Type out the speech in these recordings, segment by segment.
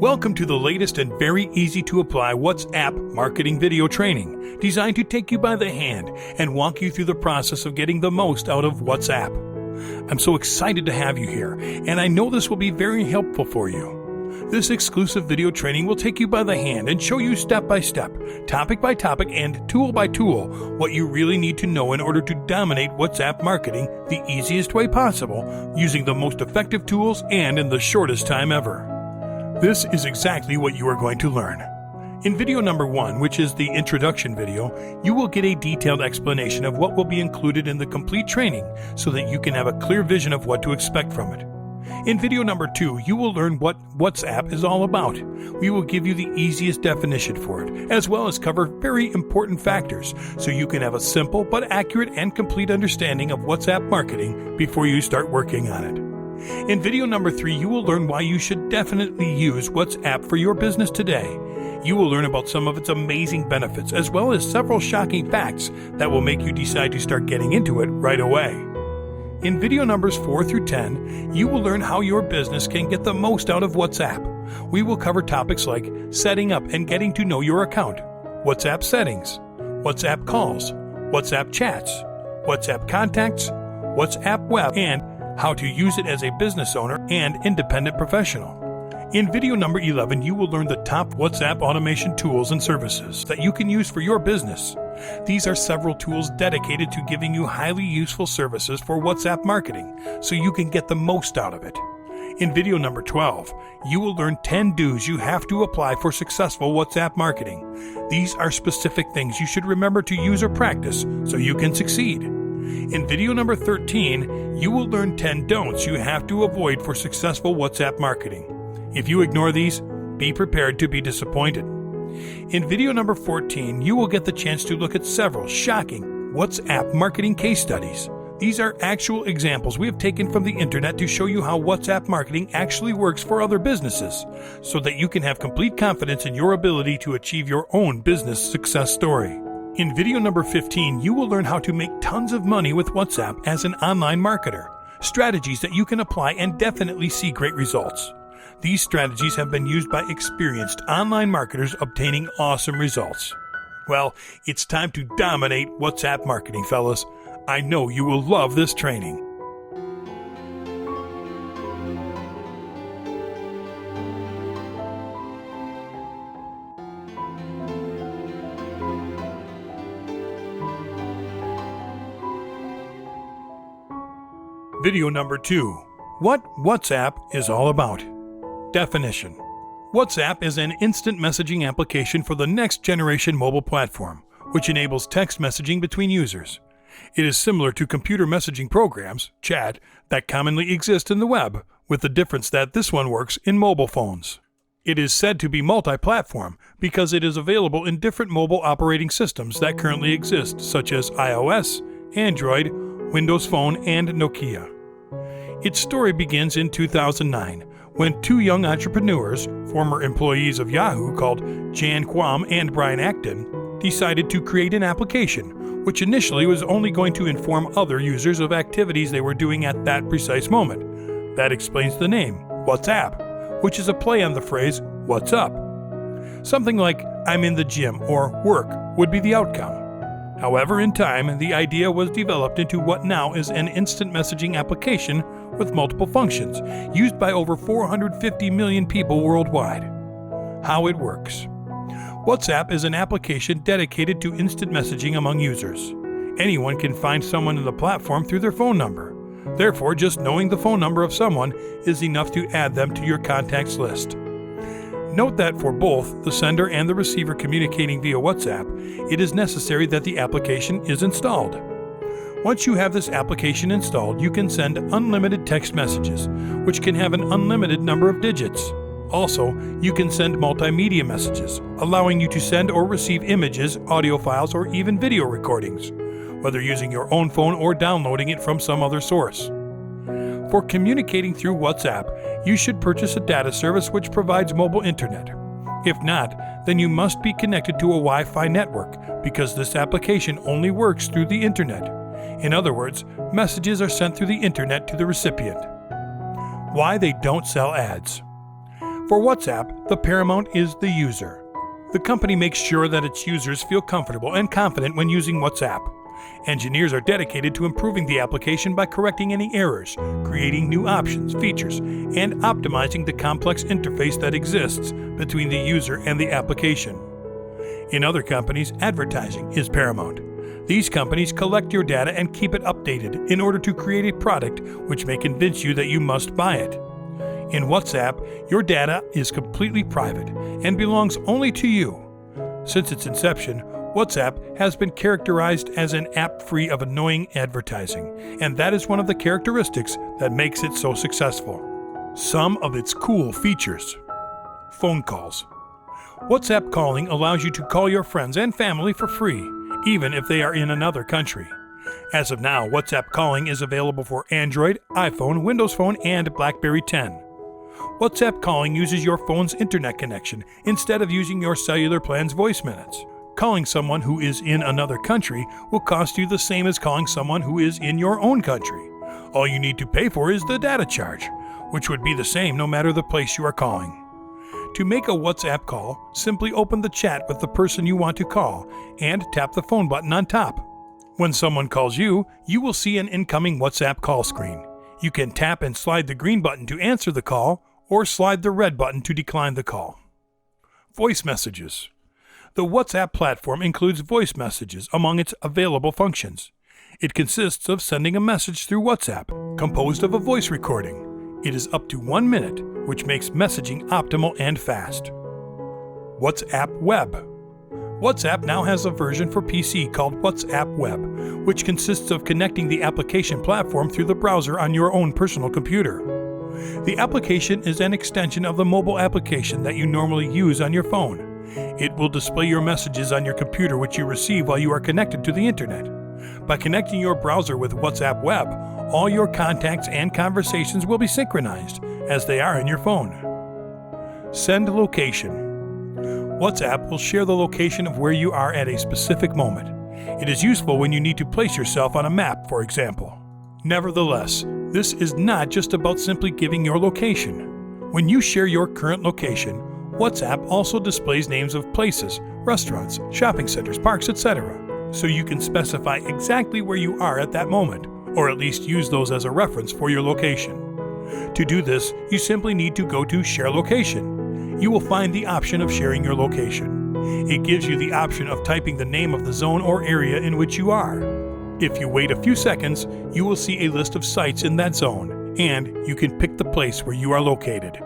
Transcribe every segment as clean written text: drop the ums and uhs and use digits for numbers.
Welcome to the latest and very easy to apply WhatsApp marketing video training, designed to take you by the hand and walk you through the process of getting the most out of WhatsApp. I'm so excited to have you here, and I know this will be very helpful for you. This exclusive video training will take you by the hand and show you step by step, topic by topic, and tool by tool what you really need to know in order to dominate WhatsApp marketing the easiest way possible, using the most effective tools and in the shortest time ever. This is exactly what you are going to learn. In video number 1, which is the introduction video, you will get a detailed explanation of what will be included in the complete training so that you can have a clear vision of what to expect from it. In video number 2, you will learn what WhatsApp is all about. We will give you the easiest definition for it, as well as cover very important factors so you can have a simple but accurate and complete understanding of WhatsApp marketing before you start working on it. In video number 3, you will learn why you should definitely use WhatsApp for your business today. You will learn about some of its amazing benefits, as well as several shocking facts that will make you decide to start getting into it right away. In video numbers 4 through 10, you will learn how your business can get the most out of WhatsApp. We will cover topics like setting up and getting to know your account, WhatsApp settings, WhatsApp calls, WhatsApp chats, WhatsApp contacts, WhatsApp web, and how to use it as a business owner and independent professional. In video number 11, you will learn the top WhatsApp automation tools and services that you can use for your business. These are several tools dedicated to giving you highly useful services for WhatsApp marketing, so you can get the most out of it. In video number 12, you will learn 10 do's you have to apply for successful WhatsApp marketing. These are specific things you should remember to use or practice so you can succeed. In video number 13, you will learn 10 don'ts you have to avoid for successful WhatsApp marketing. If you ignore these, be prepared to be disappointed. In video number 14, you will get the chance to look at several shocking WhatsApp marketing case studies. These are actual examples we have taken from the internet to show you how WhatsApp marketing actually works for other businesses, so that you can have complete confidence in your ability to achieve your own business success story. In video number 15, you will learn how to make tons of money with WhatsApp as an online marketer, strategies that you can apply and definitely see great results. These strategies have been used by experienced online marketers obtaining awesome results. Well, it's time to dominate WhatsApp marketing, fellas. I know you will love this training. Video number 2. What WhatsApp is all about. Definition. WhatsApp is an instant messaging application for the next generation mobile platform, which enables text messaging between users. It is similar to computer messaging programs, chat, that commonly exist in the web, with the difference that this one works in mobile phones. It is said to be multi-platform because it is available in different mobile operating systems that currently exist, such as iOS, Android, Windows Phone, and Nokia. Its story begins in 2009, when two young entrepreneurs, former employees of Yahoo called Jan Quam and Brian Acton, decided to create an application, which initially was only going to inform other users of activities they were doing at that precise moment. That explains the name, WhatsApp, which is a play on the phrase, "What's up?" Something like, "I'm in the gym," or "work" would be the outcome. However, in time, the idea was developed into what now is an instant messaging application with multiple functions, used by over 450 million people worldwide. How it works. WhatsApp is an application dedicated to instant messaging among users. Anyone can find someone in the platform through their phone number. Therefore, just knowing the phone number of someone is enough to add them to your contacts list. Note that for both the sender and the receiver communicating via WhatsApp, it is necessary that the application is installed. Once you have this application installed, you can send unlimited text messages, which can have an unlimited number of digits. Also, you can send multimedia messages, allowing you to send or receive images, audio files, or even video recordings, whether using your own phone or downloading it from some other source. For communicating through WhatsApp, you should purchase a data service which provides mobile internet. If not, then you must be connected to a Wi-Fi network, because this application only works through the internet. In other words, messages are sent through the internet to the recipient. Why they don't sell ads. For WhatsApp, the paramount is the user. The company makes sure that its users feel comfortable and confident when using WhatsApp. Engineers are dedicated to improving the application by correcting any errors, creating new options, features, and optimizing the complex interface that exists between the user and the application. In other companies, advertising is paramount. These companies collect your data and keep it updated in order to create a product which may convince you that you must buy it. In WhatsApp, your data is completely private and belongs only to you. Since its inception, WhatsApp has been characterized as an app free of annoying advertising, and that is one of the characteristics that makes it so successful. Some of its cool features. Phone calls. WhatsApp calling allows you to call your friends and family for free, even if they are in another country. As of now, WhatsApp calling is available for Android, iPhone, Windows Phone, and BlackBerry 10. WhatsApp calling uses your phone's internet connection instead of using your cellular plan's voice minutes. Calling someone who is in another country will cost you the same as calling someone who is in your own country. All you need to pay for is the data charge, which would be the same no matter the place you are calling. To make a WhatsApp call, simply open the chat with the person you want to call and tap the phone button on top. When someone calls you, you will see an incoming WhatsApp call screen. You can tap and slide the green button to answer the call or slide the red button to decline the call. Voice messages. The WhatsApp platform includes voice messages among its available functions. It consists of sending a message through WhatsApp, composed of a voice recording. It is up to 1 minute, which makes messaging optimal and fast. WhatsApp Web. WhatsApp now has a version for PC called WhatsApp Web, which consists of connecting the application platform through the browser on your own personal computer. The application is an extension of the mobile application that you normally use on your phone. It will display your messages on your computer which you receive while you are connected to the internet. By connecting your browser with WhatsApp Web, all your contacts and conversations will be synchronized as they are in your phone. Send location. WhatsApp will share the location of where you are at a specific moment. It is useful when you need to place yourself on a map, for example. Nevertheless, this is not just about simply giving your location. When you share your current location, WhatsApp also displays names of places, restaurants, shopping centers, parks, etc., so you can specify exactly where you are at that moment, or at least use those as a reference for your location. To do this, you simply need to go to Share Location. You will find the option of sharing your location. It gives you the option of typing the name of the zone or area in which you are. If you wait a few seconds, you will see a list of sites in that zone, and you can pick the place where you are located.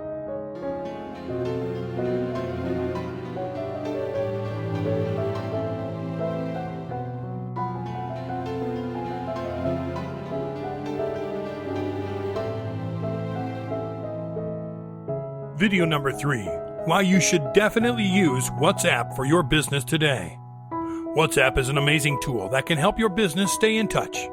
Video number 3. Why you should definitely use WhatsApp for your business today. WhatsApp is an amazing tool that can help your business stay in touch.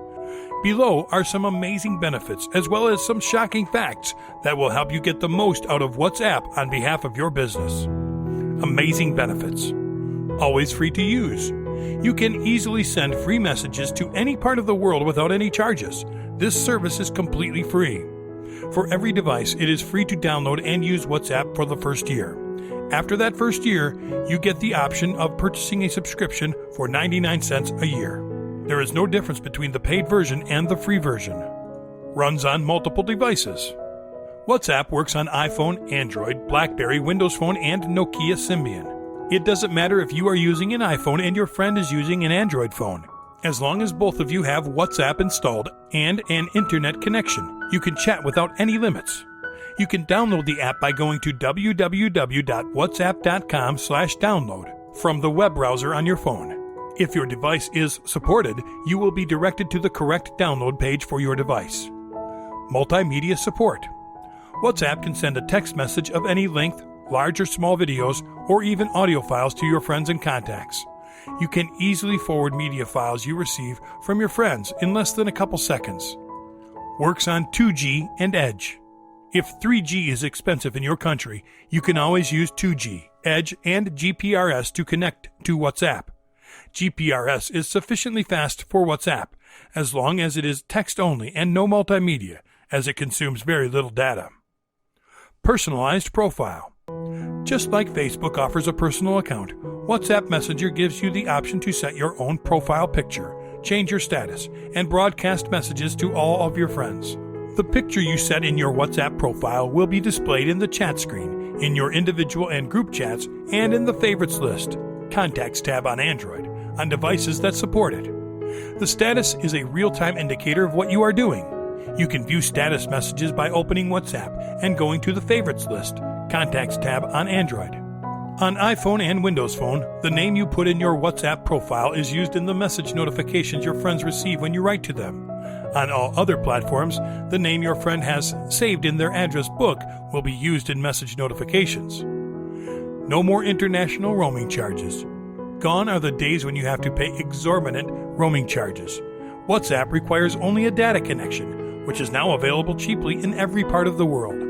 Below are some amazing benefits as well as some shocking facts that will help you get the most out of WhatsApp on behalf of your business. Amazing benefits. Always free to use. You can easily send free messages to any part of the world without any charges. This service is completely free. For every device, it is free to download and use WhatsApp for the first year. After that first year, you get the option of purchasing a subscription for 99 cents a year. There is no difference between the paid version and the free version. Runs on multiple devices. WhatsApp works on iPhone, Android, BlackBerry, Windows Phone, and Nokia Symbian. It doesn't matter if you are using an iPhone and your friend is using an Android phone. As long as both of you have WhatsApp installed and an internet connection, you can chat without any limits. You can download the app by going to www.whatsapp.com/download from the web browser on your phone. If your device is supported, you will be directed to the correct download page for your device. Multimedia support. WhatsApp can send a text message of any length, large or small videos, or even audio files to your friends and contacts. You can easily forward media files you receive from your friends in less than a couple seconds. Works on 2G and Edge. If 3G is expensive in your country, you can always use 2G, Edge, and GPRS to connect to WhatsApp. GPRS is sufficiently fast for WhatsApp, as long as it is text only and no multimedia, as it consumes very little data. Personalized profile. Just like Facebook offers a personal account, WhatsApp Messenger gives you the option to set your own profile picture, change your status, and broadcast messages to all of your friends. The picture you set in your WhatsApp profile will be displayed in the chat screen, in your individual and group chats, and in the Favorites list, Contacts tab on Android, on devices that support it. The status is a real-time indicator of what you are doing. You can view status messages by opening WhatsApp and going to the Favorites list, Contacts tab on Android. On iPhone and Windows Phone, the name you put in your WhatsApp profile is used in the message notifications your friends receive when you write to them. On all other platforms, the name your friend has saved in their address book will be used in message notifications. No more international roaming charges. Gone are the days when you have to pay exorbitant roaming charges. WhatsApp requires only a data connection, which is now available cheaply in every part of the world.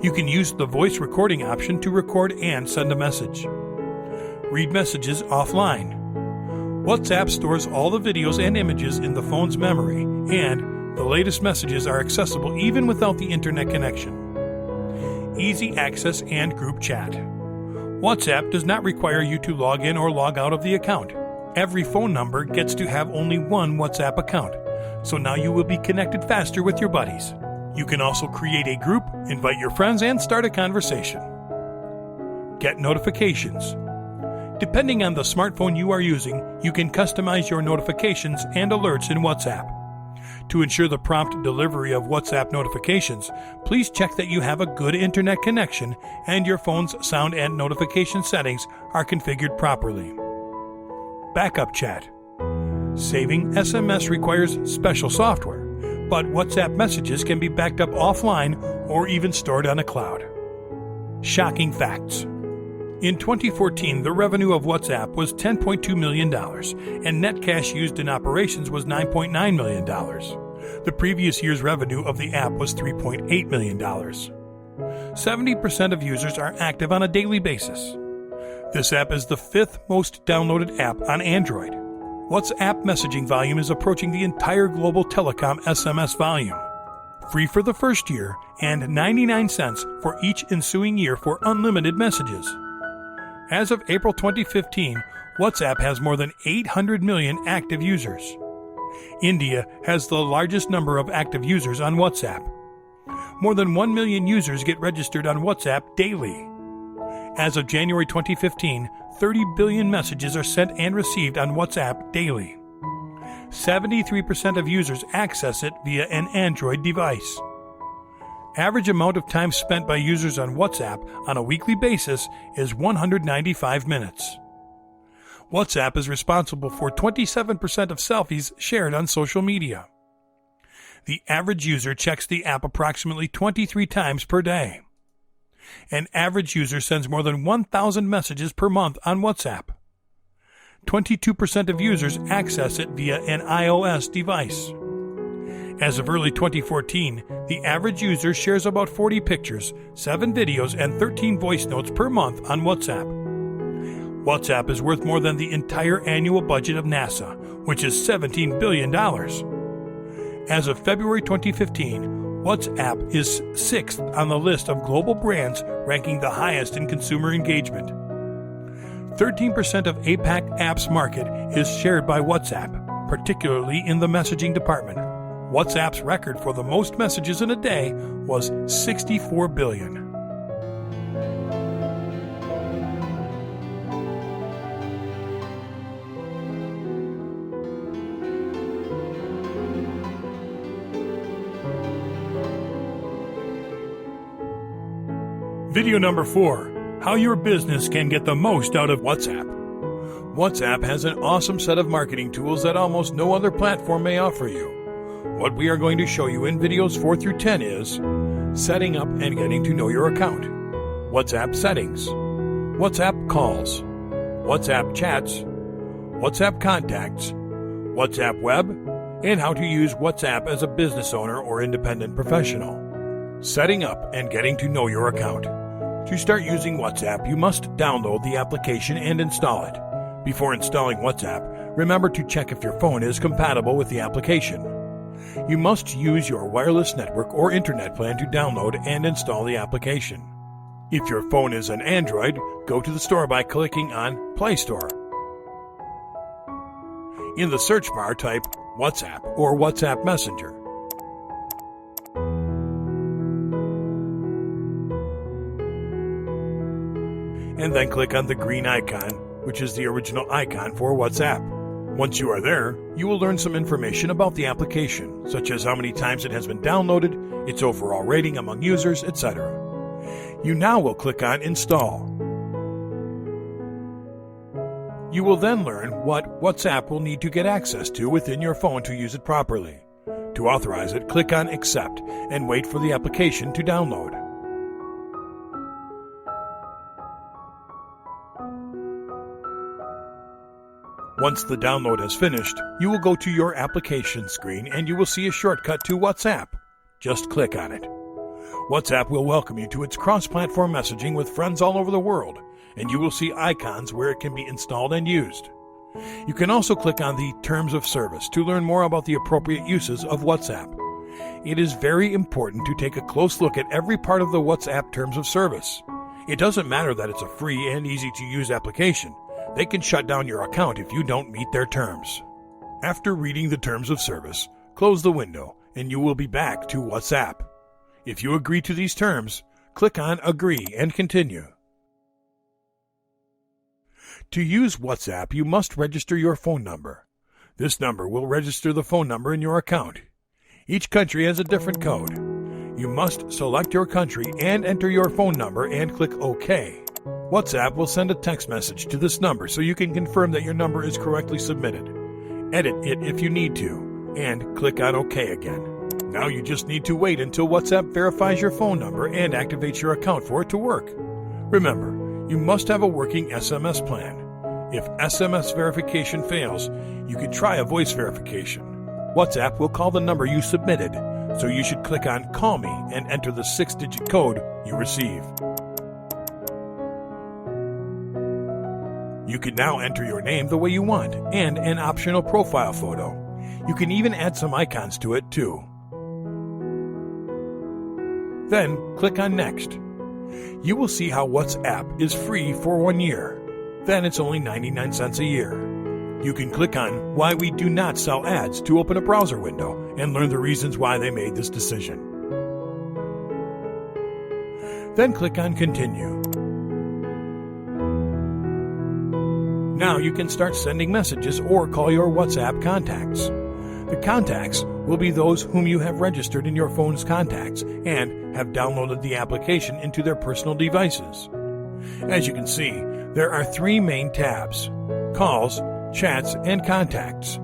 You can use the voice recording option to record and send a message. Read messages offline. WhatsApp stores all the videos and images in the phone's memory, and the latest messages are accessible even without the internet connection. Easy access and group chat. WhatsApp does not require you to log in or log out of the account. Every phone number gets to have only one WhatsApp account, so now you will be connected faster with your buddies. You can also create a group, invite your friends, and start a conversation. Get notifications. Depending on the smartphone you are using, you can customize your notifications and alerts in WhatsApp. To ensure the prompt delivery of WhatsApp notifications, please check that you have a good internet connection and your phone's sound and notification settings are configured properly. Backup chat. Saving SMS requires special software, but WhatsApp messages can be backed up offline or even stored on a cloud. Shocking facts. In 2014, the revenue of WhatsApp was $10.2 million, and net cash used in operations was $9.9 million. The previous year's revenue of the app was $3.8 million. 70% of users are active on a daily basis. This app is the 5th most downloaded app on Android. WhatsApp messaging volume is approaching the entire global telecom SMS volume. Free for the first year and 99 cents for each ensuing year for unlimited messages. As of April 2015, WhatsApp has more than 800 million active users. India has the largest number of active users on WhatsApp. More than 1 million users get registered on WhatsApp daily. As of January 2015, 30 billion messages are sent and received on WhatsApp daily. 73% of users access it via an Android device. Average amount of time spent by users on WhatsApp on a weekly basis is 195 minutes. WhatsApp is responsible for 27% of selfies shared on social media. The average user checks the app approximately 23 times per day. An average user sends more than 1,000 messages per month on WhatsApp. 22% of users access it via an iOS device. As of early 2014, the average user shares about 40 pictures, 7 videos, and 13 voice notes per month on WhatsApp. WhatsApp is worth more than the entire annual budget of NASA, which is $17 billion. As of February 2015, WhatsApp is 6th on the list of global brands ranking the highest in consumer engagement. 13% of APAC apps market is shared by WhatsApp, particularly in the messaging department. WhatsApp's record for the most messages in a day was 64 billion. Video number 4. How your business can get the most out of WhatsApp. WhatsApp has an awesome set of marketing tools that almost no other platform may offer you. What we are going to show you in videos 4 through 10 is setting up and getting to know your account, WhatsApp settings, WhatsApp calls, WhatsApp chats, WhatsApp contacts, WhatsApp web, and how to use WhatsApp as a business owner or independent professional. Setting up and getting to know your account. To start using WhatsApp, you must download the application and install it. Before installing WhatsApp, remember to check if your phone is compatible with the application. You must use your wireless network or internet plan to download and install the application. If your phone is an Android, go to the store by clicking on Play Store. In the search bar, type WhatsApp or WhatsApp Messenger. And then click on the green icon, which is the original icon for WhatsApp. Once you are there, you will learn some information about the application, such as how many times it has been downloaded, its overall rating among users, etc. You now will click on Install. You will then learn what WhatsApp will need to get access to within your phone to use it properly. To authorize it, click on Accept and wait for the application to download. Once the download has finished, you will go to your application screen and you will see a shortcut to WhatsApp. Just click on it. WhatsApp will welcome you to its cross-platform messaging with friends all over the world, and you will see icons where it can be installed and used. You can also click on the Terms of Service to learn more about the appropriate uses of WhatsApp. It is very important to take a close look at every part of the WhatsApp Terms of Service. It doesn't matter that it's a free and easy-to-use application. They can shut down your account if you don't meet their terms. After reading the Terms of Service, close the window and you will be back to WhatsApp. If you agree to these terms, click on Agree and Continue. To use WhatsApp, you must register your phone number. This number will register the phone number in your account. Each country has a different code. You must select your country and enter your phone number and click OK. WhatsApp will send a text message to this number so you can confirm that your number is correctly submitted. Edit it if you need to, and click on OK again. Now you just need to wait until WhatsApp verifies your phone number and activates your account for it to work. Remember, you must have a working SMS plan. If SMS verification fails, you can try a voice verification. WhatsApp will call the number you submitted, so you should click on Call Me and enter the 6-digit code you receive. You can now enter your name the way you want and an optional profile photo. You can even add some icons to it too. Then click on Next. You will see how WhatsApp is free for 1 year. Then it's only 99 cents a year. You can click on Why We Do Not Sell Ads to open a browser window and learn the reasons why they made this decision. Then click on Continue. Now you can start sending messages or call your WhatsApp contacts. The contacts will be those whom you have registered in your phone's contacts and have downloaded the application into their personal devices. As you can see, there are 3 main tabs: Calls, Chats, and Contacts.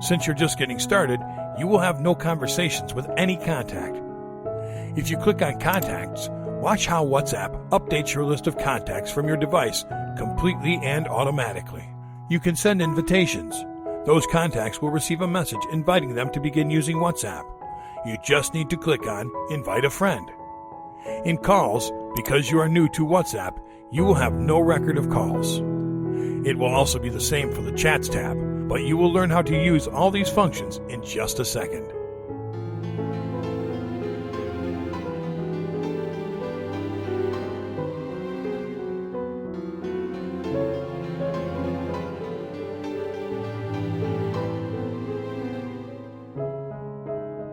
Since you're just getting started, you will have no conversations with any contact. If you click on Contacts, watch how WhatsApp updates your list of contacts from your device completely and automatically. You can send invitations. Those contacts will receive a message inviting them to begin using WhatsApp. You just need to click on Invite a Friend. In Calls, because you are new to WhatsApp, you will have no record of calls. It will also be the same for the Chats tab, but you will learn how to use all these functions in just a second.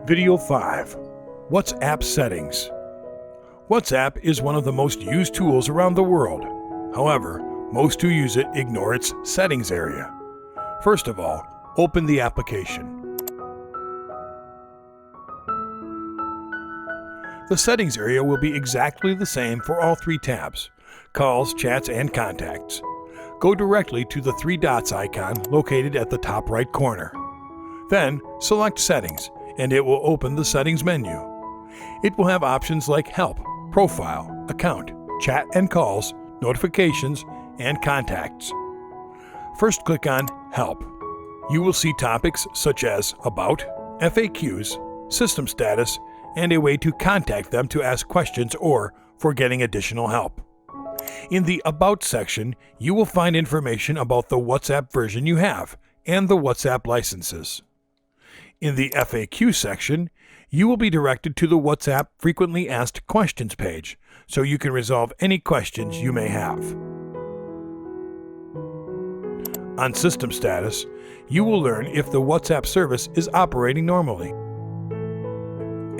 Video 5. WhatsApp Settings. WhatsApp is one of the most used tools around the world. However, most who use it ignore its settings area. First of all, open the application. The settings area will be exactly the same for all 3 tabs: Calls, Chats, and Contacts. Go directly to the 3 dots icon located at the top right corner. Then select Settings, and it will open the Settings menu. It will have options like Help, Profile, Account, Chat and Calls, Notifications, and Contacts. First click on Help. You will see topics such as About, FAQs, System Status, and a way to contact them to ask questions or for getting additional help. In the About section, you will find information about the WhatsApp version you have and the WhatsApp licenses. In the FAQ section, You will be directed to the WhatsApp Frequently Asked Questions page, so you can resolve any questions you may have. On System Status, you will learn if the WhatsApp service is operating normally.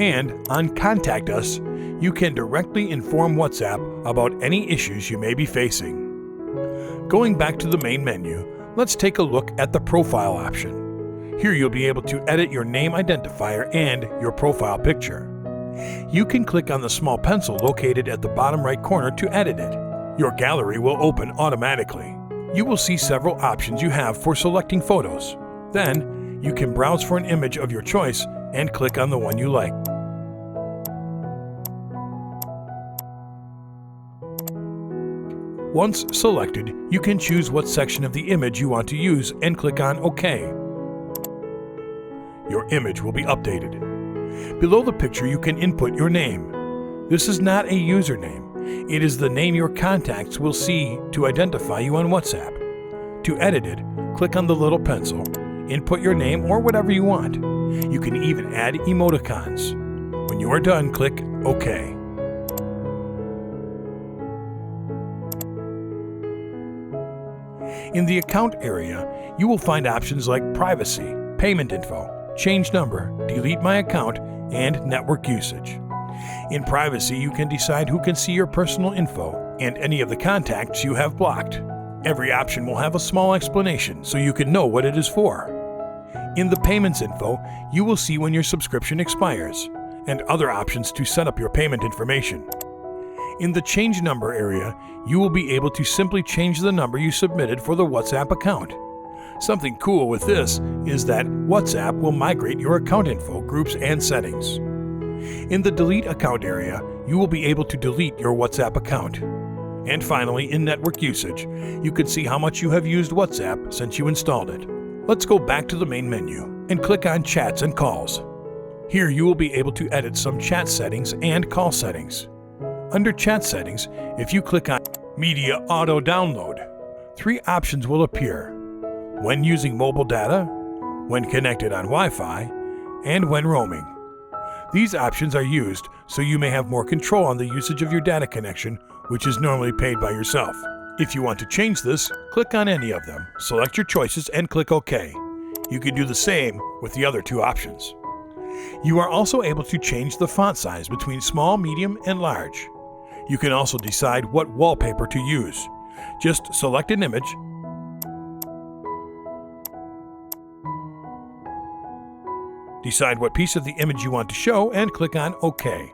And on Contact Us, you can directly inform WhatsApp about any issues you may be facing. Going back to the main menu, let's take a look at the Profile option. Here you'll be able to edit your name identifier and your profile picture. You can click on the small pencil located at the bottom right corner to edit it. Your gallery will open automatically. You will see several options you have for selecting photos. Then, you can browse for an image of your choice and click on the one you like. Once selected, you can choose what section of the image you want to use and click on OK. Your image will be updated. Below the picture, you can input your name. This is not a username. It is the name your contacts will see to identify you on WhatsApp. To edit it, click on the little pencil. Input your name or whatever you want. You can even add emoticons. When you are done, click OK. In the Account area, you will find options like Privacy, Payment Info, Change Number, Delete My Account, and Network Usage. In Privacy, you can decide who can see your personal info and any of the contacts you have blocked. Every option will have a small explanation so you can know what it is for. In the Payments Info, you will see when your subscription expires and other options to set up your payment information. In the Change Number area, you will be able to simply change the number you submitted for the WhatsApp account. Something cool with this is that WhatsApp will migrate your account info, groups, and settings. In the Delete Account area, you will be able to delete your WhatsApp account. And finally, in Network Usage, you can see how much you have used WhatsApp since you installed it. Let's go back to the main menu and click on Chats and Calls. Here you will be able to edit some chat settings and call settings. Under Chat Settings, if you click on Media Auto Download, 3 options will appear: when using mobile data, when connected on Wi-Fi, and when roaming. These options are used so you may have more control on the usage of your data connection, which is normally paid by yourself. If you want to change this, click on any of them, select your choices, and click OK. You can do the same with the other 2 options. You are also able to change the font size between small, medium, and large. You can also decide what wallpaper to use. Just select an image, decide what piece of the image you want to show, and click on OK.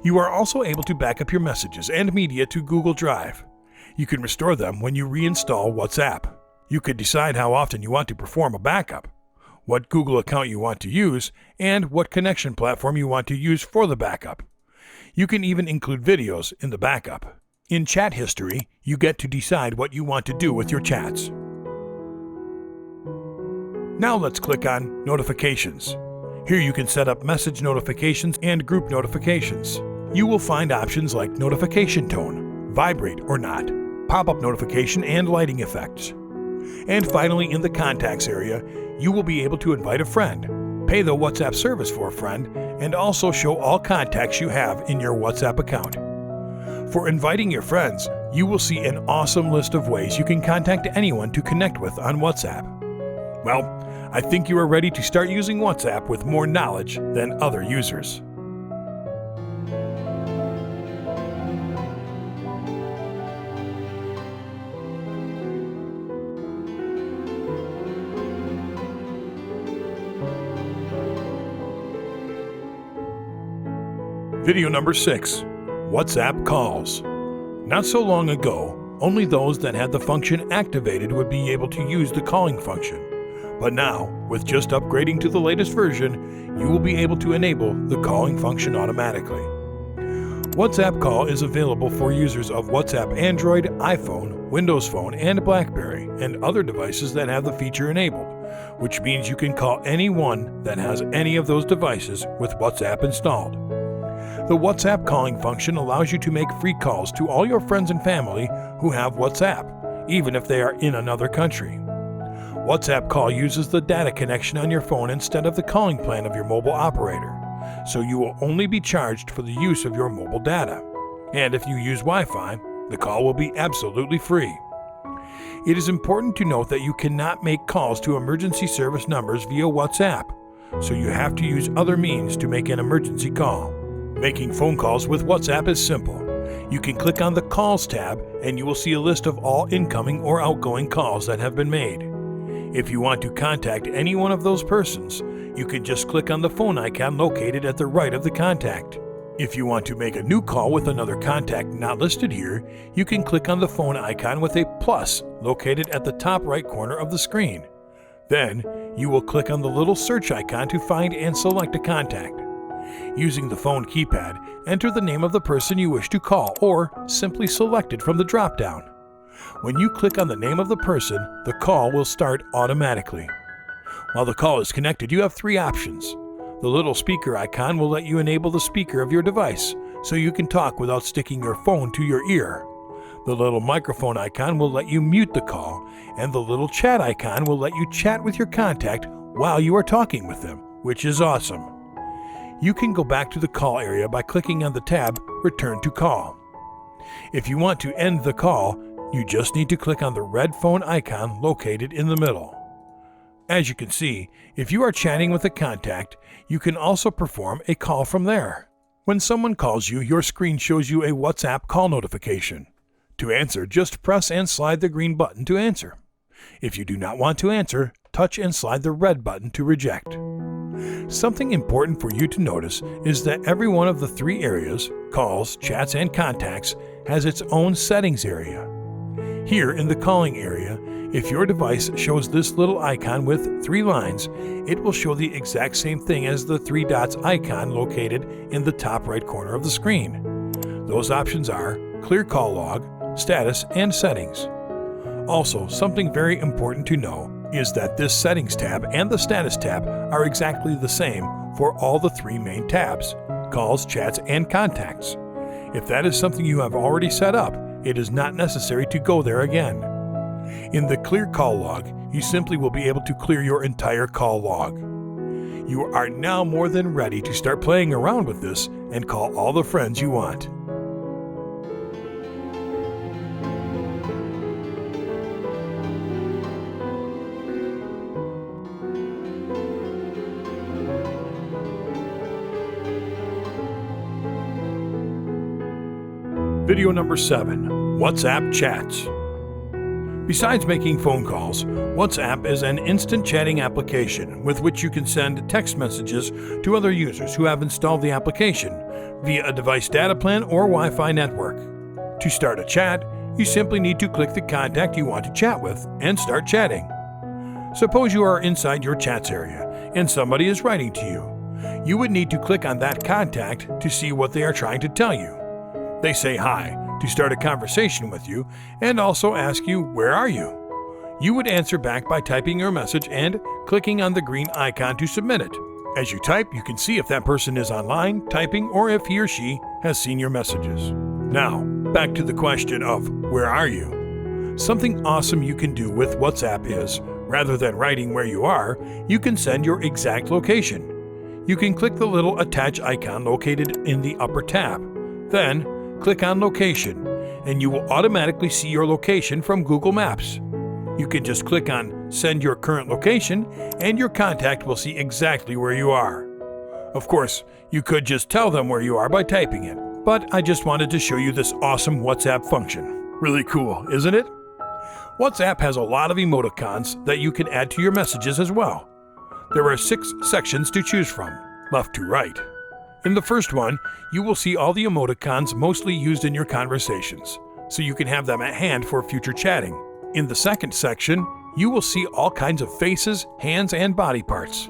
You are also able to back up your messages and media to Google Drive. You can restore them when you reinstall WhatsApp. You could decide how often you want to perform a backup, what Google account you want to use, and what connection platform you want to use for the backup. You can even include videos in the backup. In Chat History, you get to decide what you want to do with your chats. Now let's click on Notifications. Here you can set up message notifications and group notifications. You will find options like notification tone, vibrate or not, pop-up notification, and lighting effects. And finally, in the Contacts area, you will be able to invite a friend, pay the WhatsApp service for a friend, and also show all contacts you have in your WhatsApp account. For inviting your friends, you will see an awesome list of ways you can contact anyone to connect with on WhatsApp. Well, I think you are ready to start using WhatsApp with more knowledge than other users. Video number 6, WhatsApp Calls. Not so long ago, only those that had the function activated would be able to use the calling function. But now, with just upgrading to the latest version, you will be able to enable the calling function automatically. WhatsApp Call is available for users of WhatsApp Android, iPhone, Windows Phone, and BlackBerry, and other devices that have the feature enabled, which means you can call anyone that has any of those devices with WhatsApp installed. The WhatsApp calling function allows you to make free calls to all your friends and family who have WhatsApp, even if they are in another country. WhatsApp Call uses the data connection on your phone instead of the calling plan of your mobile operator, so you will only be charged for the use of your mobile data. And if you use Wi-Fi, the call will be absolutely free. It is important to note that you cannot make calls to emergency service numbers via WhatsApp, so you have to use other means to make an emergency call. Making phone calls with WhatsApp is simple. You can click on the Calls tab and you will see a list of all incoming or outgoing calls that have been made. If you want to contact any one of those persons, you can just click on the phone icon located at the right of the contact. If you want to make a new call with another contact not listed here, you can click on the phone icon with a plus located at the top right corner of the screen. Then, you will click on the little search icon to find and select a contact. Using the phone keypad, enter the name of the person you wish to call or simply select it from the drop-down. When you click on the name of the person, the call will start automatically. While the call is connected, you have three options. The little speaker icon will let you enable the speaker of your device, so you can talk without sticking your phone to your ear. The little microphone icon will let you mute the call, and the little chat icon will let you chat with your contact while you are talking with them, which is awesome. You can go back to the call area by clicking on the tab Return to Call. If you want to end the call, you just need to click on the red phone icon located in the middle. As you can see, if you are chatting with a contact, you can also perform a call from there. When someone calls you, your screen shows you a WhatsApp call notification. To answer, just press and slide the green button to answer. If you do not want to answer, touch and slide the red button to reject. Something important for you to notice is that every one of the three areas, calls, chats, and contacts, has its own settings area. Here in the calling area, if your device shows this little icon with three lines, it will show the exact same thing as the three dots icon located in the top right corner of the screen. Those options are Clear Call Log, Status, and Settings. Also, something very important to know is that this Settings tab and the Status tab are exactly the same for all the three main tabs, calls, chats, and contacts. If that is something you have already set up, it is not necessary to go there again. In the Clear Call Log, you simply will be able to clear your entire call log. You are now more than ready to start playing around with this and call all the friends you want. Video number 7, WhatsApp Chats. Besides making phone calls, WhatsApp is an instant chatting application with which you can send text messages to other users who have installed the application via a device data plan or Wi-Fi network. To start a chat, you simply need to click the contact you want to chat with and start chatting. Suppose you are inside your chats area and somebody is writing to you. You would need to click on that contact to see what they are trying to tell you. They say hi to start a conversation with you and also ask you, "Where are you?" You would answer back by typing your message and clicking on the green icon to submit it. As you type, you can see if that person is online, typing, or if he or she has seen your messages. Now, back to the question of where are you? Something awesome you can do with WhatsApp is, rather than writing where you are, you can send your exact location. You can click the little attach icon located in the upper tab. Then, click on Location, and you will automatically see your location from Google Maps. You can just click on Send Your Current Location, and your contact will see exactly where you are. Of course, you could just tell them where you are by typing it, but I just wanted to show you this awesome WhatsApp function. Really cool, isn't it? WhatsApp has a lot of emoticons that you can add to your messages as well. There are 6 sections to choose from, left to right. In the first one, you will see all the emoticons mostly used in your conversations, so you can have them at hand for future chatting. In the second section, you will see all kinds of faces, hands, and body parts.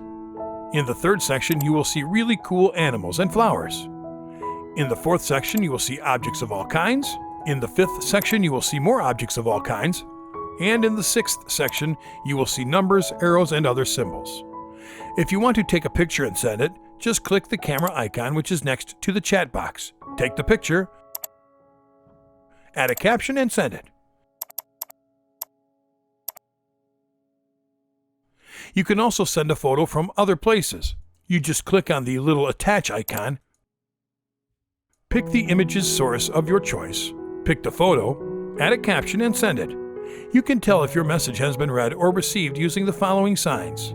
In the third section, you will see really cool animals and flowers. In the fourth section, you will see objects of all kinds. In the fifth section, you will see more objects of all kinds. And in the sixth section, you will see numbers, arrows, and other symbols. If you want to take a picture and send it, just click the camera icon which is next to the chat box. Take the picture, add a caption, and send it. You can also send a photo from other places. You just click on the little attach icon, pick the image's source of your choice, pick the photo, add a caption, and send it. You can tell if your message has been read or received using the following signs.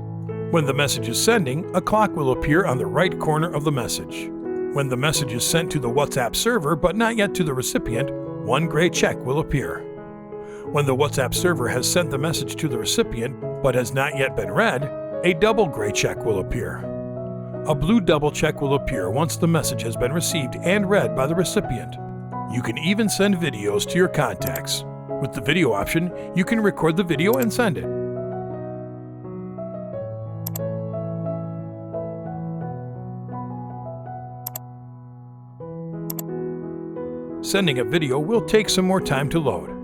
When the message is sending, a clock will appear on the right corner of the message. When the message is sent to the WhatsApp server but not yet to the recipient, one gray check will appear. When the WhatsApp server has sent the message to the recipient but has not yet been read, a double gray check will appear. A blue double check will appear once the message has been received and read by the recipient. You can even send videos to your contacts. With the video option, you can record the video and send it. Sending a video will take some more time to load.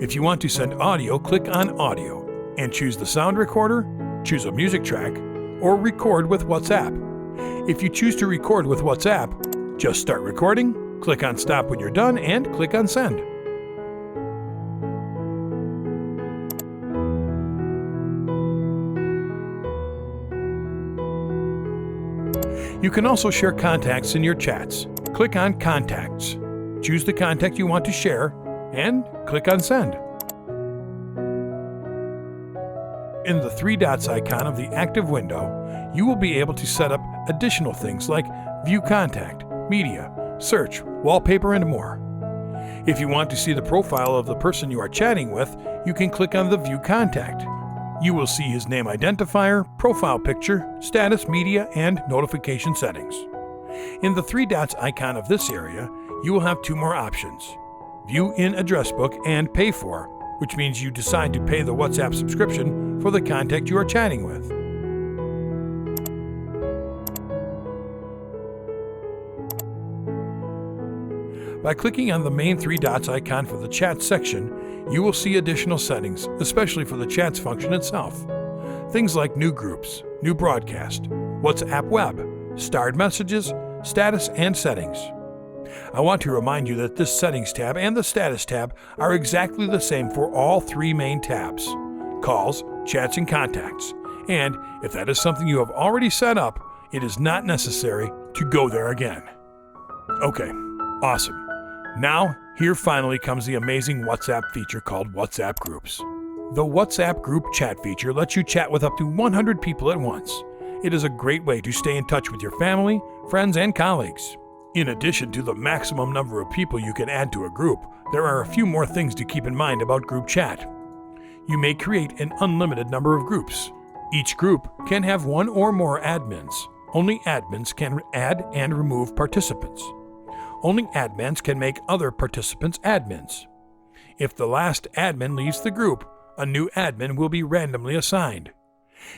If you want to send audio, click on Audio and choose the sound recorder, choose a music track, or record with WhatsApp. If you choose to record with WhatsApp, just start recording, click on Stop when you're done, and click on Send. You can also share contacts in your chats. Click on Contacts. Choose the contact you want to share, and click on Send. In the three dots icon of the active window, you will be able to set up additional things like View Contact, Media, Search, Wallpaper, and more. If you want to see the profile of the person you are chatting with, you can click on the View Contact. You will see his name identifier, profile picture, status, media, and notification settings. In the three dots icon of this area, you will have two more options: View in Address Book and Pay For, which means you decide to pay the WhatsApp subscription for the contact you are chatting with. By clicking on the main three dots icon for the chat section, you will see additional settings, especially for the chats function itself. Things like new groups, new broadcast, WhatsApp web, starred messages, status, and settings. I want to remind you that this Settings tab and the Status tab are exactly the same for all three main tabs: calls, chats, and contacts. And if that is something you have already set up, it is not necessary to go there again. Okay, awesome. Now, here finally comes the amazing WhatsApp feature called WhatsApp Groups. The WhatsApp Group Chat feature lets you chat with up to 100 people at once. It is a great way to stay in touch with your family, friends, and colleagues. In addition to the maximum number of people you can add to a group, there are a few more things to keep in mind about group chat. You may create an unlimited number of groups. Each group can have one or more admins. Only admins can add and remove participants. Only admins can make other participants admins. If the last admin leaves the group, a new admin will be randomly assigned.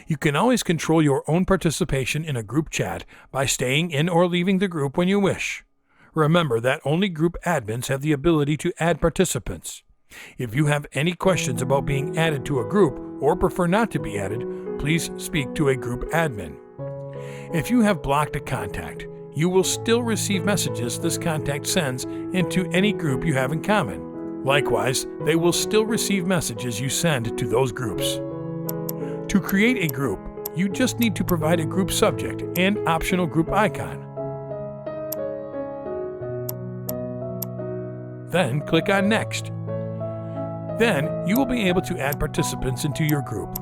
You can always control your own participation in a group chat by staying in or leaving the group when you wish. Remember that only group admins have the ability to add participants. If you have any questions about being added to a group or prefer not to be added, please speak to a group admin. If you have blocked a contact, you will still receive messages this contact sends into any group you have in common. Likewise, they will still receive messages you send to those groups. To create a group, you just need to provide a group subject and optional group icon. Then click on Next. Then you will be able to add participants into your group.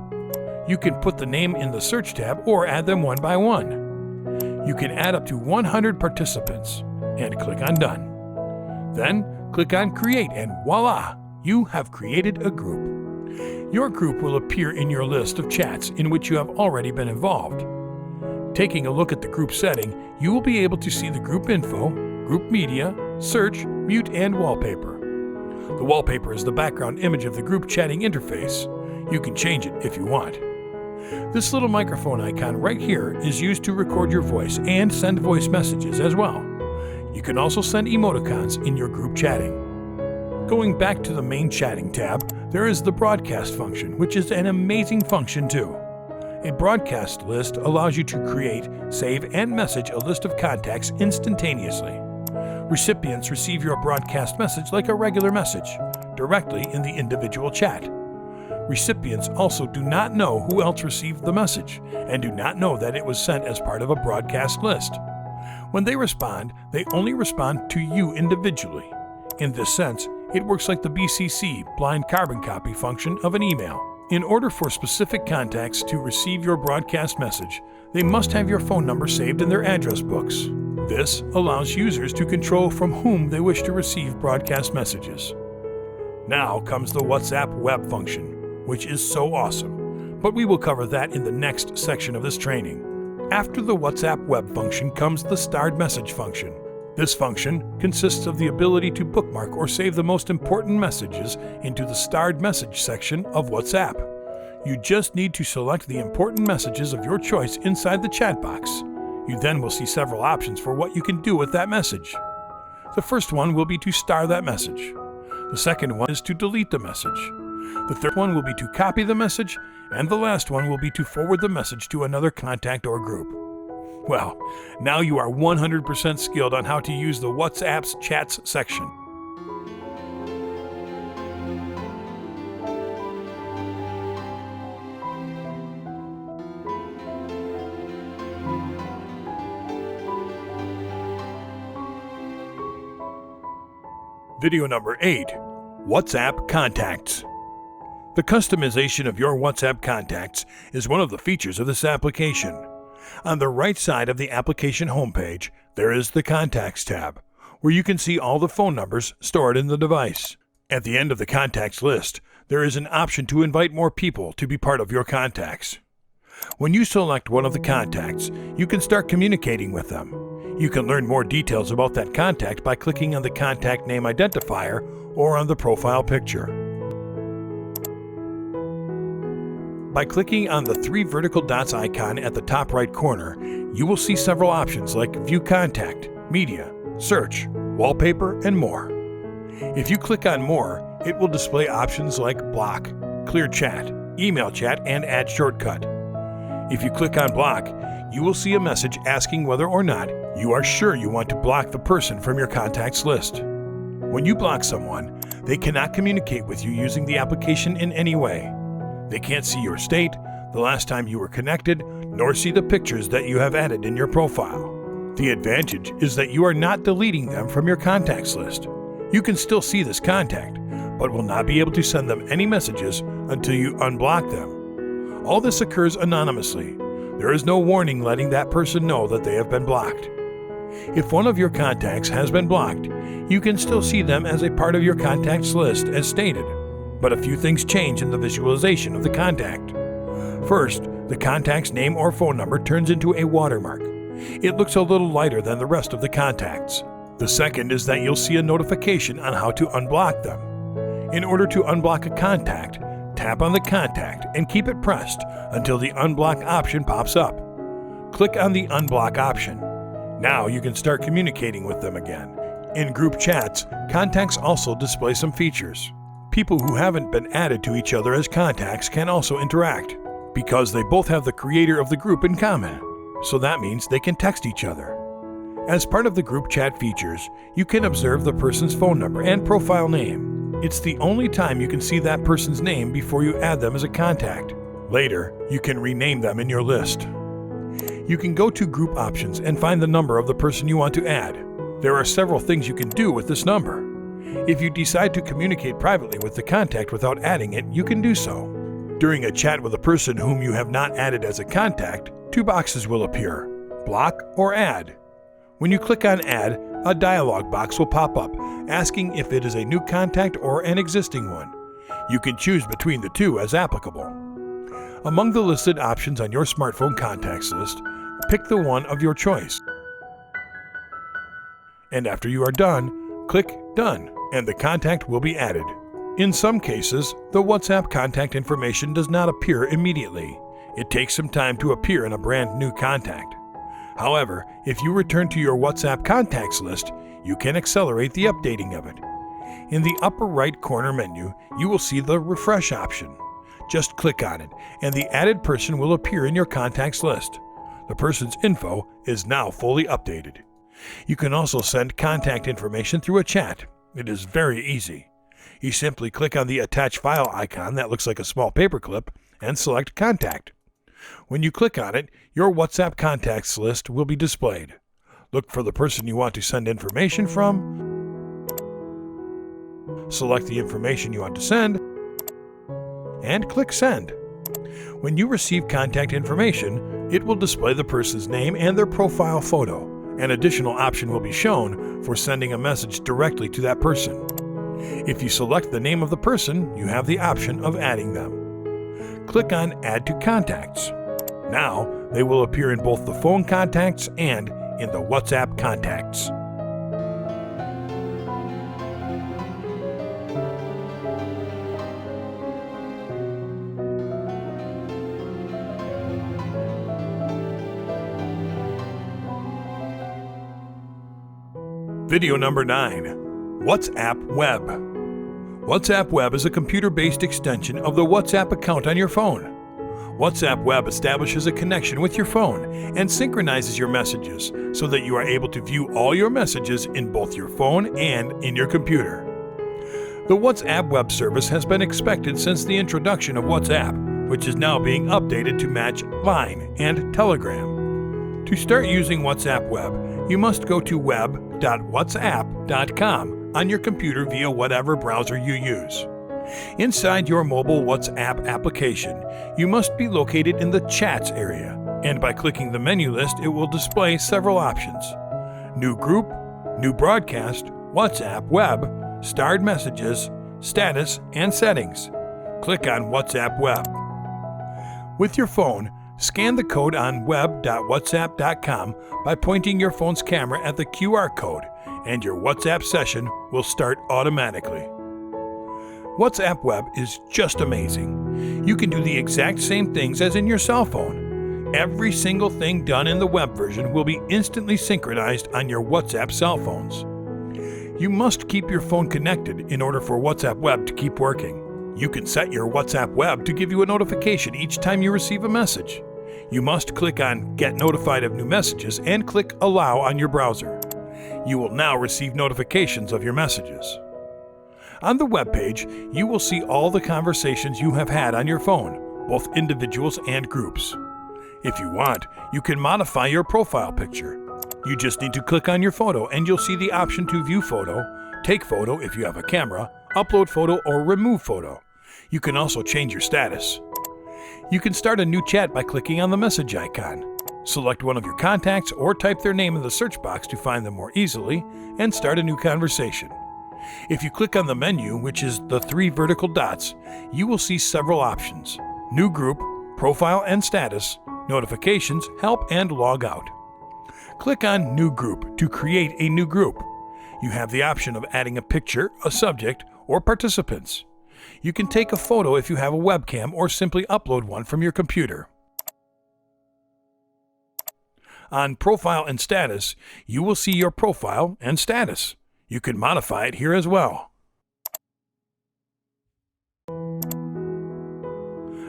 You can put the name in the Search tab or add them one by one. You can add up to 100 participants and click on Done. Then click on Create and voila, you have created a group. Your group will appear in your list of chats in which you have already been involved. Taking a look at the group setting, you will be able to see the group info, group media, search, mute, and wallpaper. The wallpaper is the background image of the group chatting interface. You can change it if you want. This little microphone icon right here is used to record your voice and send voice messages as well. You can also send emoticons in your group chatting. Going back to the main chatting tab, there is the broadcast function, which is an amazing function too. A broadcast list allows you to create, save, and message a list of contacts instantaneously. Recipients receive your broadcast message like a regular message, directly in the individual chat. Recipients also do not know who else received the message and do not know that it was sent as part of a broadcast list. When they respond, they only respond to you individually. In this sense, it works like the BCC, blind carbon copy function of an email. In order for specific contacts to receive your broadcast message, they must have your phone number saved in their address books. This allows users to control from whom they wish to receive broadcast messages. Now comes the WhatsApp web function, which is so awesome, but we will cover that in the next section of this training. After the WhatsApp web function comes the starred message function. This function consists of the ability to bookmark or save the most important messages into the starred message section of WhatsApp. You just need to select the important messages of your choice inside the chat box. You then will see several options for what you can do with that message. The first one will be to star that message. The second one is to delete the message. The third one will be to copy the message, and the last one will be to forward the message to another contact or group. Well, now you are 100% skilled on how to use the WhatsApp's chats section. Video number 8, WhatsApp Contacts. The customization of your WhatsApp contacts is one of the features of this application. On the right side of the application homepage, there is the Contacts tab, where you can see all the phone numbers stored in the device. At the end of the contacts list, there is an option to invite more people to be part of your contacts. When you select one of the contacts, you can start communicating with them. You can learn more details about that contact by clicking on the contact name identifier or on the profile picture. By clicking on the 3 vertical dots icon at the top right corner, you will see several options like View Contact, Media, Search, Wallpaper, and more. If you click on More, it will display options like Block, Clear Chat, Email Chat, and Add Shortcut. If you click on Block, you will see a message asking whether or not you are sure you want to block the person from your contacts list. When you block someone, they cannot communicate with you using the application in any way. They can't see your state, the last time you were connected, nor see the pictures that you have added in your profile. The advantage is that you are not deleting them from your contacts list. You can still see this contact, but will not be able to send them any messages until you unblock them. All this occurs anonymously. There is no warning letting that person know that they have been blocked. If one of your contacts has been blocked, you can still see them as a part of your contacts list as stated. But a few things change in the visualization of the contact. First, the contact's name or phone number turns into a watermark. It looks a little lighter than the rest of the contacts. The second is that you'll see a notification on how to unblock them. In order to unblock a contact, tap on the contact and keep it pressed until the unblock option pops up. Click on the unblock option. Now you can start communicating with them again. In group chats, contacts also display some features. People who haven't been added to each other as contacts can also interact, because they both have the creator of the group in common, so that means they can text each other. As part of the group chat features, you can observe the person's phone number and profile name. It's the only time you can see that person's name before you add them as a contact. Later, you can rename them in your list. You can go to Group Options and find the number of the person you want to add. There are several things you can do with this number. If you decide to communicate privately with the contact without adding it, you can do so. During a chat with a person whom you have not added as a contact, 2 boxes will appear: Block or Add. When you click on Add, a dialog box will pop up, asking if it is a new contact or an existing one. You can choose between the two as applicable. Among the listed options on your smartphone contacts list, pick the one of your choice. And after you are done, click Done, and the contact will be added. In some cases, the WhatsApp contact information does not appear immediately. It takes some time to appear in a brand new contact. However, if you return to your WhatsApp contacts list, you can accelerate the updating of it. In the upper right corner menu, you will see the Refresh option. Just click on it, and the added person will appear in your contacts list. The person's info is now fully updated. You can also send contact information through a chat. It is very easy. You simply click on the Attach File icon that looks like a small paperclip and select Contact. When you click on it, your WhatsApp contacts list will be displayed. Look for the person you want to send information from, select the information you want to send, and click Send. When you receive contact information, it will display the person's name and their profile photo. An additional option will be shown for sending a message directly to that person. If you select the name of the person, you have the option of adding them. Click on Add to Contacts. Now, they will appear in both the phone contacts and in the WhatsApp contacts. Video number 9. WhatsApp Web. WhatsApp Web is a computer-based extension of the WhatsApp account on your phone. WhatsApp Web establishes a connection with your phone and synchronizes your messages so that you are able to view all your messages in both your phone and in your computer. The WhatsApp Web service has been expected since the introduction of WhatsApp, which is now being updated to match Line and Telegram. To start using WhatsApp Web, you must go to web.whatsapp.com on your computer via whatever browser you use. Inside your mobile WhatsApp application, you must be located in the Chats area, and by clicking the menu list, it will display several options: New Group, New Broadcast, WhatsApp Web, Starred Messages, Status, and Settings. Click on WhatsApp Web. With your phone, scan the code on web.whatsapp.com by pointing your phone's camera at the QR code, and your WhatsApp session will start automatically. WhatsApp Web is just amazing. You can do the exact same things as in your cell phone. Every single thing done in the web version will be instantly synchronized on your WhatsApp cell phones. You must keep your phone connected in order for WhatsApp Web to keep working. You can set your WhatsApp Web to give you a notification each time you receive a message. You must click on Get Notified of New Messages and click Allow on your browser. You will now receive notifications of your messages. On the web page, you will see all the conversations you have had on your phone, both individuals and groups. If you want, you can modify your profile picture. You just need to click on your photo and you'll see the option to view photo, take photo if you have a camera, upload photo, or remove photo. You can also change your status. You can start a new chat by clicking on the message icon. Select one of your contacts or type their name in the search box to find them more easily and start a new conversation. If you click on the menu, which is the 3 vertical dots, you will see several options: New Group, Profile and Status, Notifications, Help, and Log Out. Click on New Group to create a new group. You have the option of adding a picture, a subject, or participants. You can take a photo if you have a webcam or simply upload one from your computer. On Profile and Status, you will see your profile and status. You can modify it here as well.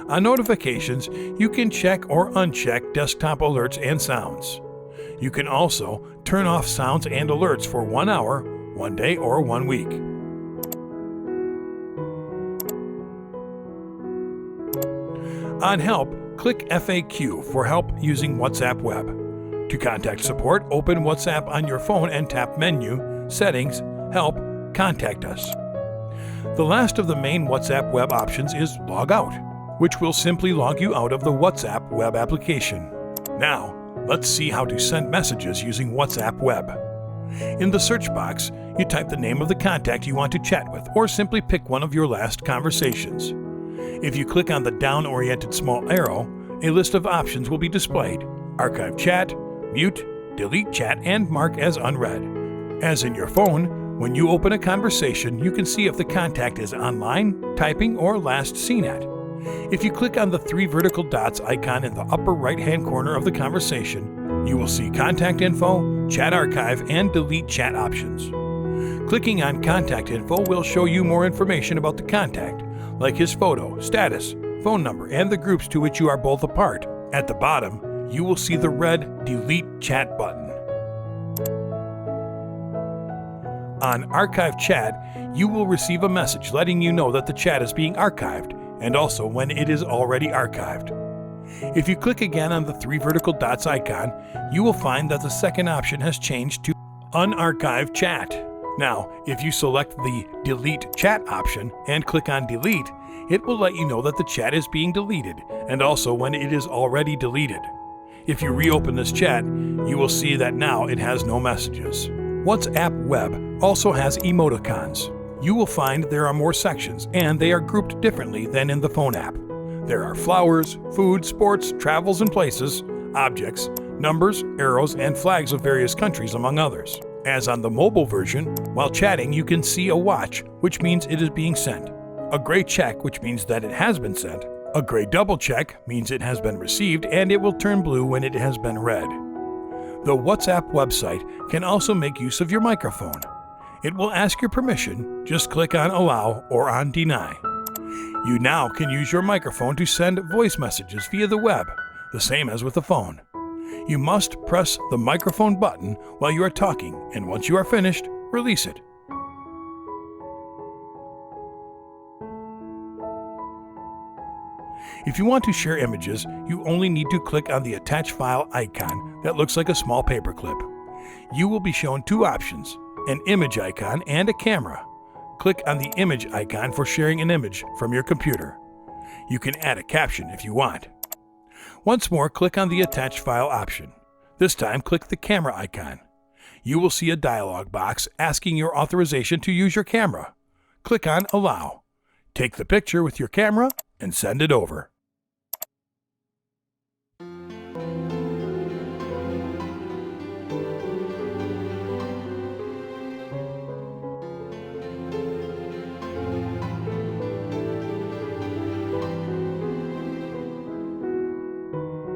On Notifications, you can check or uncheck desktop alerts and sounds. You can also turn off sounds and alerts for 1 hour, 1 day, or 1 week. On Help, click FAQ for help using WhatsApp Web. To contact support, open WhatsApp on your phone and tap Menu, Settings, Help, Contact Us. The last of the main WhatsApp Web options is Log Out, which will simply log you out of the WhatsApp Web application. Now, let's see how to send messages using WhatsApp Web. In the search box, you type the name of the contact you want to chat with, or simply pick one of your last conversations. If you click on the down-oriented small arrow, a list of options will be displayed: Archive Chat, Mute, Delete Chat, and Mark as Unread. As in your phone, when you open a conversation, you can see if the contact is online, typing, or last seen at. If you click on the 3 vertical dots icon in the upper right-hand corner of the conversation, you will see Contact Info, Chat Archive, and Delete Chat options. Clicking on Contact Info will show you more information about the contact, like his photo, status, phone number, and the groups to which you are both a part. At the bottom, you will see the red Delete Chat button. On Archive Chat, you will receive a message letting you know that the chat is being archived, and also when it is already archived. If you click again on the 3 vertical dots icon, you will find that the second option has changed to Unarchive Chat. Now, if you select the Delete Chat option and click on Delete, it will let you know that the chat is being deleted, and also when it is already deleted. If you reopen this chat, you will see that now it has no messages. WhatsApp Web also has emoticons. You will find there are more sections, and they are grouped differently than in the phone app. There are flowers, food, sports, travels and places, objects, numbers, arrows, and flags of various countries, among others. As on the mobile version, while chatting you can see a watch, which means it is being sent, a gray check, which means that it has been sent, a gray double check means it has been received, and it will turn blue when it has been read. The WhatsApp website can also make use of your microphone. It will ask your permission, just click on Allow or on Deny. You now can use your microphone to send voice messages via the web, the same as with the phone. You must press the microphone button while you are talking, and once you are finished, release it. If you want to share images, you only need to click on the Attach File icon that looks like a small paperclip. You will be shown 2 options, an image icon and a camera. Click on the image icon for sharing an image from your computer. You can add a caption if you want. Once more, click on the Attach File option. This time, click the camera icon. You will see a dialog box asking your authorization to use your camera. Click on Allow. Take the picture with your camera and send it over.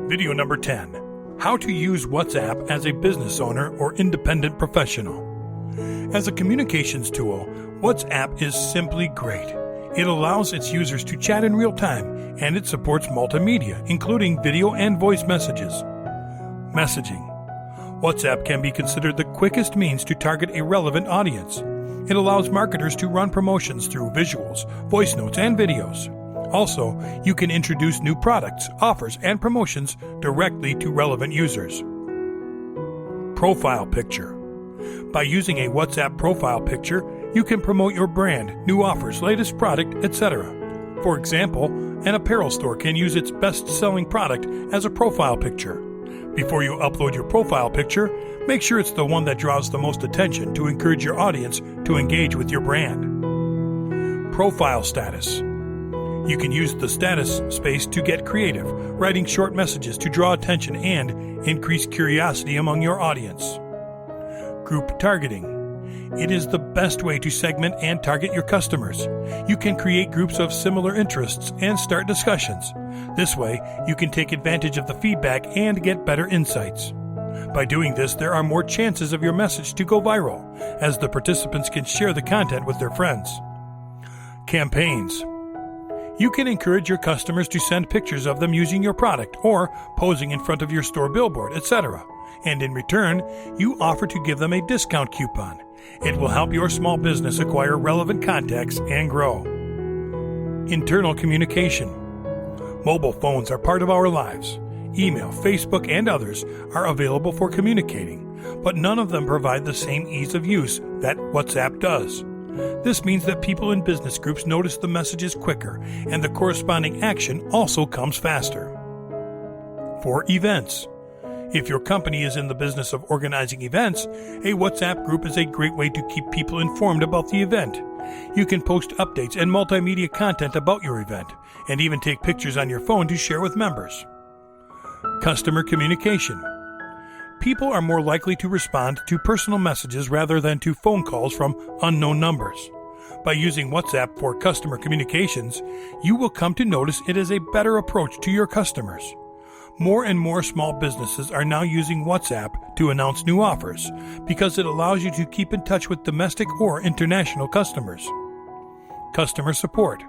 Video number 10. How to use WhatsApp as a business owner or independent professional. As a communications tool, WhatsApp is simply great. It allows its users to chat in real time, and it supports multimedia, including video and voice messages. Messaging. WhatsApp can be considered the quickest means to target a relevant audience. It allows marketers to run promotions through visuals, voice notes, and videos. Also, you can introduce new products, offers, and promotions directly to relevant users. Profile picture. By using a WhatsApp profile picture, you can promote your brand, new offers, latest product, etc. For example, an apparel store can use its best-selling product as a profile picture. Before you upload your profile picture, make sure it's the one that draws the most attention to encourage your audience to engage with your brand. Profile status. You can use the status space to get creative, writing short messages to draw attention and increase curiosity among your audience. Group targeting. It is the best way to segment and target your customers. You can create groups of similar interests and start discussions. This way, you can take advantage of the feedback and get better insights. By doing this, there are more chances of your message to go viral, as the participants can share the content with their friends. Campaigns. You can encourage your customers to send pictures of them using your product or posing in front of your store billboard, etc. And in return, you offer to give them a discount coupon. It will help your small business acquire relevant contacts and grow. Internal communication. Mobile phones are part of our lives. Email, Facebook, and others are available for communicating, but none of them provide the same ease of use that WhatsApp does. This means that people in business groups notice the messages quicker, and the corresponding action also comes faster. For events. If your company is in the business of organizing events, a WhatsApp group is a great way to keep people informed about the event. You can post updates and multimedia content about your event, and even take pictures on your phone to share with members. Customer communication. People are more likely to respond to personal messages rather than to phone calls from unknown numbers. By using WhatsApp for customer communications, you will come to notice it is a better approach to your customers. More and more small businesses are now using WhatsApp to announce new offers because it allows you to keep in touch with domestic or international customers. Customer support.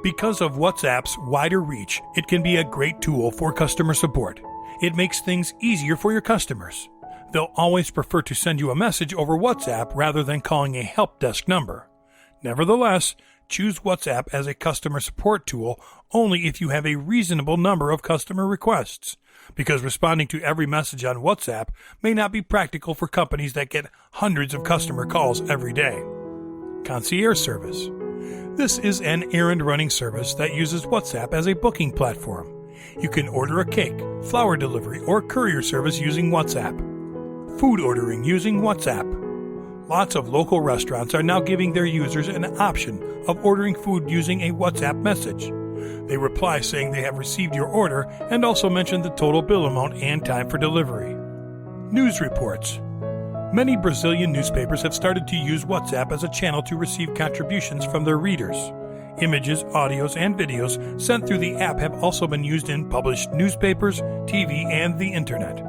Because of WhatsApp's wider reach, it can be a great tool for customer support. It makes things easier for your customers. They'll always prefer to send you a message over WhatsApp rather than calling a help desk number. Nevertheless, choose WhatsApp as a customer support tool only if you have a reasonable number of customer requests, because responding to every message on WhatsApp may not be practical for companies that get hundreds of customer calls every day. Concierge service. This is an errand-running service that uses WhatsApp as a booking platform. You can order a cake, flower delivery, or courier service using WhatsApp. Food ordering using WhatsApp. Lots of local restaurants are now giving their users an option of ordering food using a WhatsApp message. They reply saying they have received your order and also mention the total bill amount and time for delivery. News reports. Many Brazilian newspapers have started to use WhatsApp as a channel to receive contributions from their readers. Images, audios, and videos sent through the app have also been used in published newspapers, TV, and the Internet.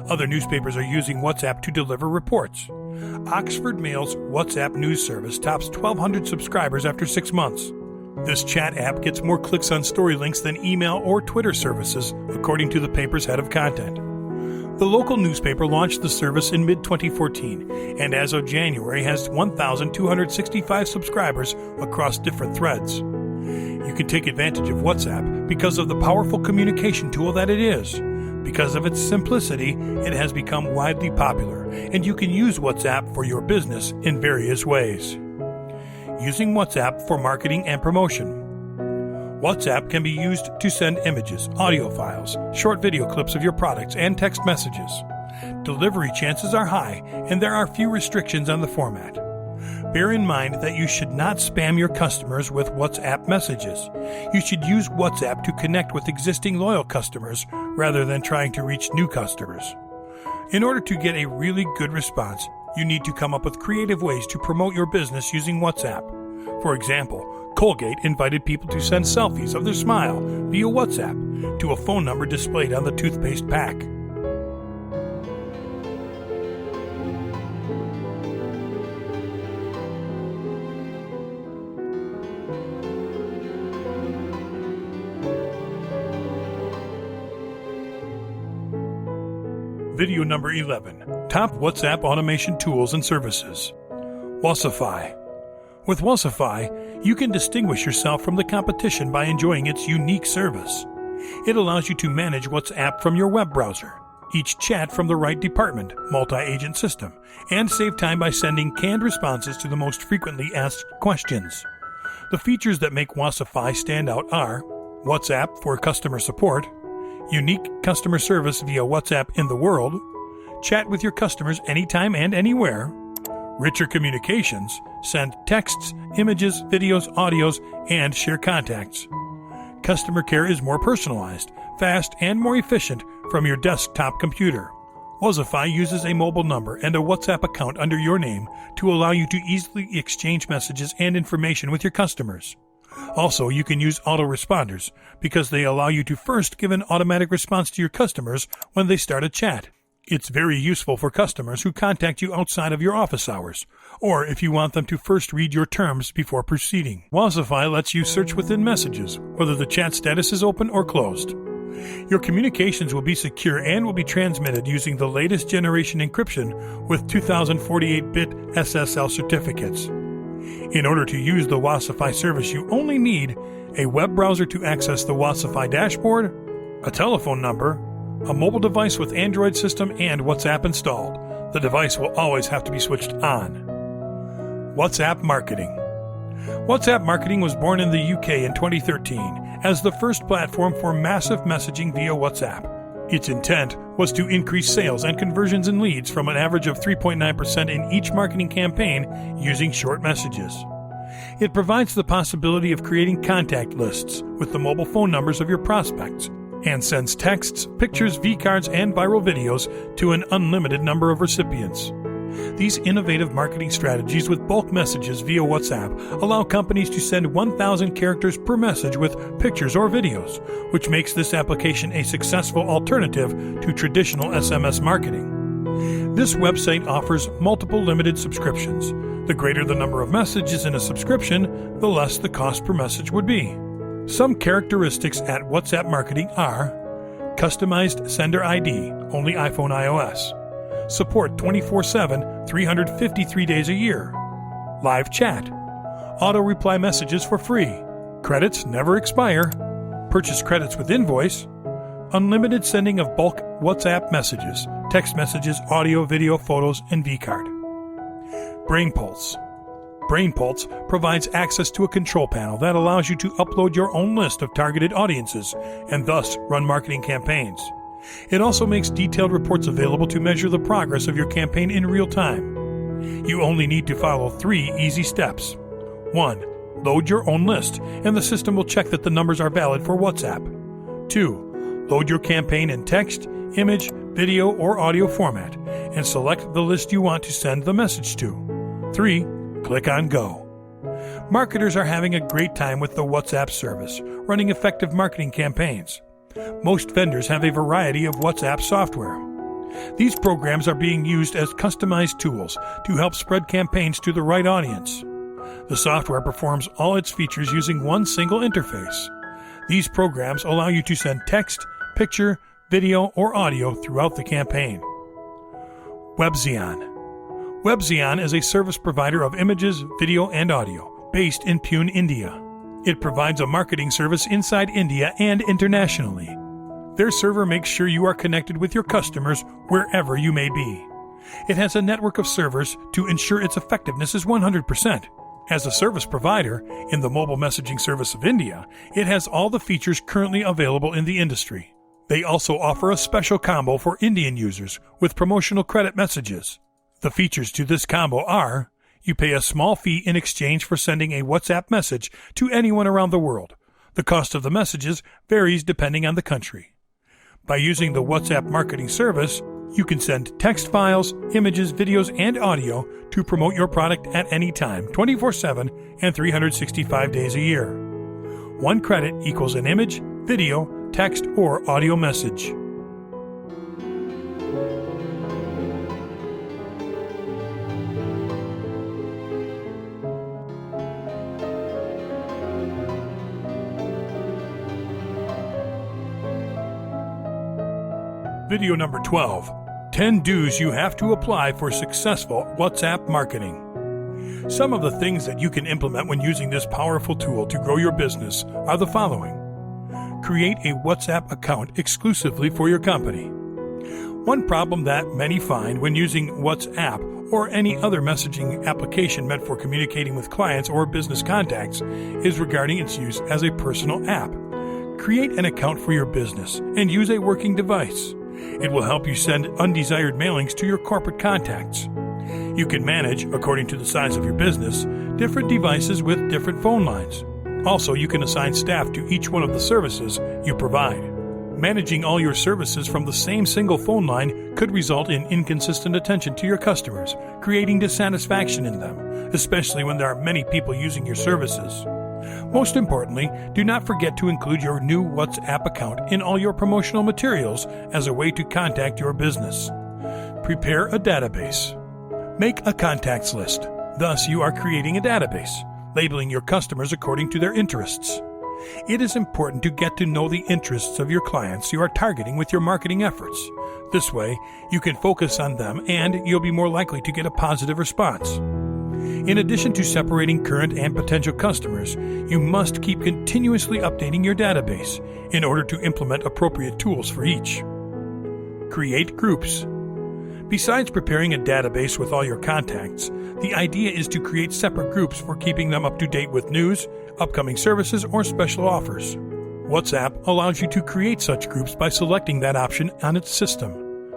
Other newspapers are using WhatsApp to deliver reports. Oxford Mail's WhatsApp news service tops 1,200 subscribers after 6 months. This chat app gets more clicks on story links than email or Twitter services, according to the paper's head of content. The local newspaper launched the service in mid-2014, and as of January has 1,265 subscribers across different threads. You can take advantage of WhatsApp because of the powerful communication tool that it is. Because of its simplicity, it has become widely popular, and you can use WhatsApp for your business in various ways. Using WhatsApp for marketing and promotion. WhatsApp can be used to send images, audio files, short video clips of your products, and text messages. Delivery chances are high, and there are few restrictions on the format. Bear in mind that you should not spam your customers with WhatsApp messages. You should use WhatsApp to connect with existing loyal customers rather than trying to reach new customers. In order to get a really good response, you need to come up with creative ways to promote your business using WhatsApp. For example, Colgate invited people to send selfies of their smile via WhatsApp to a phone number displayed on the toothpaste pack. Video number 11. Top WhatsApp automation tools and services. Wasify. With Wasify, you can distinguish yourself from the competition by enjoying its unique service. It allows you to manage WhatsApp from your web browser, each chat from the right department, multi-agent system, and save time by sending canned responses to the most frequently asked questions. The features that make Wasify stand out are WhatsApp for customer support, unique customer service via WhatsApp in the world, chat with your customers anytime and anywhere, richer communications, send texts, images, videos, audios, and share contacts. Customer care is more personalized, fast, and more efficient from your desktop computer. Wasify uses a mobile number and a WhatsApp account under your name to allow you to easily exchange messages and information with your customers. Also, you can use autoresponders because they allow you to first give an automatic response to your customers when they start a chat. It's very useful for customers who contact you outside of your office hours, or if you want them to first read your terms before proceeding. Wasify lets you search within messages, whether the chat status is open or closed. Your communications will be secure and will be transmitted using the latest generation encryption with 2048-bit SSL certificates. In order to use the Wasify service, you only need a web browser to access the Wasify dashboard, a telephone number, a mobile device with Android system, and WhatsApp installed. The device will always have to be switched on. WhatsApp Marketing. WhatsApp Marketing was born in the UK in 2013 as the first platform for massive messaging via WhatsApp. Its intent was to increase sales and conversions in leads from an average of 3.9% in each marketing campaign using short messages. It provides the possibility of creating contact lists with the mobile phone numbers of your prospects and sends texts, pictures, V-cards, and viral videos to an unlimited number of recipients. These innovative marketing strategies with bulk messages via WhatsApp allow companies to send 1,000 characters per message with pictures or videos, which makes this application a successful alternative to traditional SMS marketing. This website offers multiple limited subscriptions. The greater the number of messages in a subscription, the less the cost per message would be. Some characteristics at WhatsApp Marketing are customized sender ID, only iPhone iOS, Support 24/7, 353 days a year. Live chat. Auto-reply messages for free. Credits never expire. Purchase credits with invoice. Unlimited sending of bulk WhatsApp messages, text messages, audio, video, photos, and vCard. BrainPulse. BrainPulse provides access to a control panel that allows you to upload your own list of targeted audiences and thus run marketing campaigns. It also makes detailed reports available to measure the progress of your campaign in real time. You only need to follow 3 easy steps. 1. Load your own list, and the system will check that the numbers are valid for WhatsApp. 2. Load your campaign in text, image, video, or audio format, and select the list you want to send the message to. 3. Click on Go. Marketers are having a great time with the WhatsApp service, running effective marketing campaigns. Most vendors have a variety of WhatsApp software. These programs are being used as customized tools to help spread campaigns to the right audience. The software performs all its features using one single interface. These programs allow you to send text, picture, video, or audio throughout the campaign. WebXeon. WebXeon is a service provider of images, video, and audio, based in Pune, India. It provides a marketing service inside India and internationally. Their server makes sure you are connected with your customers wherever you may be. It has a network of servers to ensure its effectiveness is 100%. As a service provider in the mobile messaging service of India, it has all the features currently available in the industry. They also offer a special combo for Indian users with promotional credit messages. The features to this combo are: you pay a small fee in exchange for sending a WhatsApp message to anyone around the world. The cost of the messages varies depending on the country. By using the WhatsApp marketing service, you can send text files, images, videos, and audio to promote your product at any time, 24/7 and 365 days a year. 1 credit equals an image, video, text, or audio message. Video number 12. 10 do's you have to apply for successful WhatsApp marketing. Some of the things that you can implement when using this powerful tool to grow your business are the following. Create a WhatsApp account exclusively for your company. One problem that many find when using WhatsApp or any other messaging application meant for communicating with clients or business contacts is regarding its use as a personal app. Create an account for your business and use a working device. It will help you send undesired mailings to your corporate contacts. You can manage, according to the size of your business, different devices with different phone lines. Also, you can assign staff to each one of the services you provide. Managing all your services from the same single phone line could result in inconsistent attention to your customers, creating dissatisfaction in them, especially when there are many people using your services. Most importantly, do not forget to include your new WhatsApp account in all your promotional materials as a way to contact your business. Prepare a database. Make a contacts list. Thus, you are creating a database, labeling your customers according to their interests. It is important to get to know the interests of your clients you are targeting with your marketing efforts. This way, you can focus on them and you'll be more likely to get a positive response. In addition to separating current and potential customers, you must keep continuously updating your database in order to implement appropriate tools for each. Create groups. Besides preparing a database with all your contacts, the idea is to create separate groups for keeping them up to date with news, upcoming services, or special offers. WhatsApp allows you to create such groups by selecting that option on its system.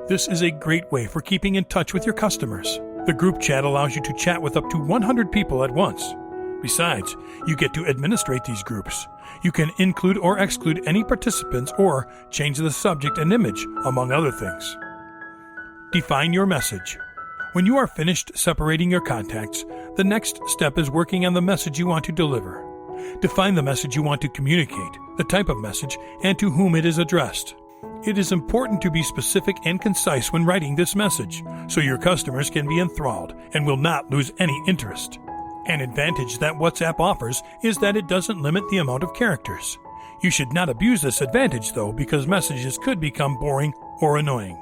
This is a great way for keeping in touch with your customers. The group chat allows you to chat with up to 100 people at once. Besides, you get to administrate these groups. You can include or exclude any participants or change the subject and image, among other things. Define your message. When you are finished separating your contacts, the next step is working on the message you want to deliver. Define the message you want to communicate, the type of message, and to whom it is addressed. It is important to be specific and concise when writing this message, so your customers can be enthralled and will not lose any interest. An advantage that WhatsApp offers is that it doesn't limit the amount of characters. You should not abuse this advantage, though, because messages could become boring or annoying.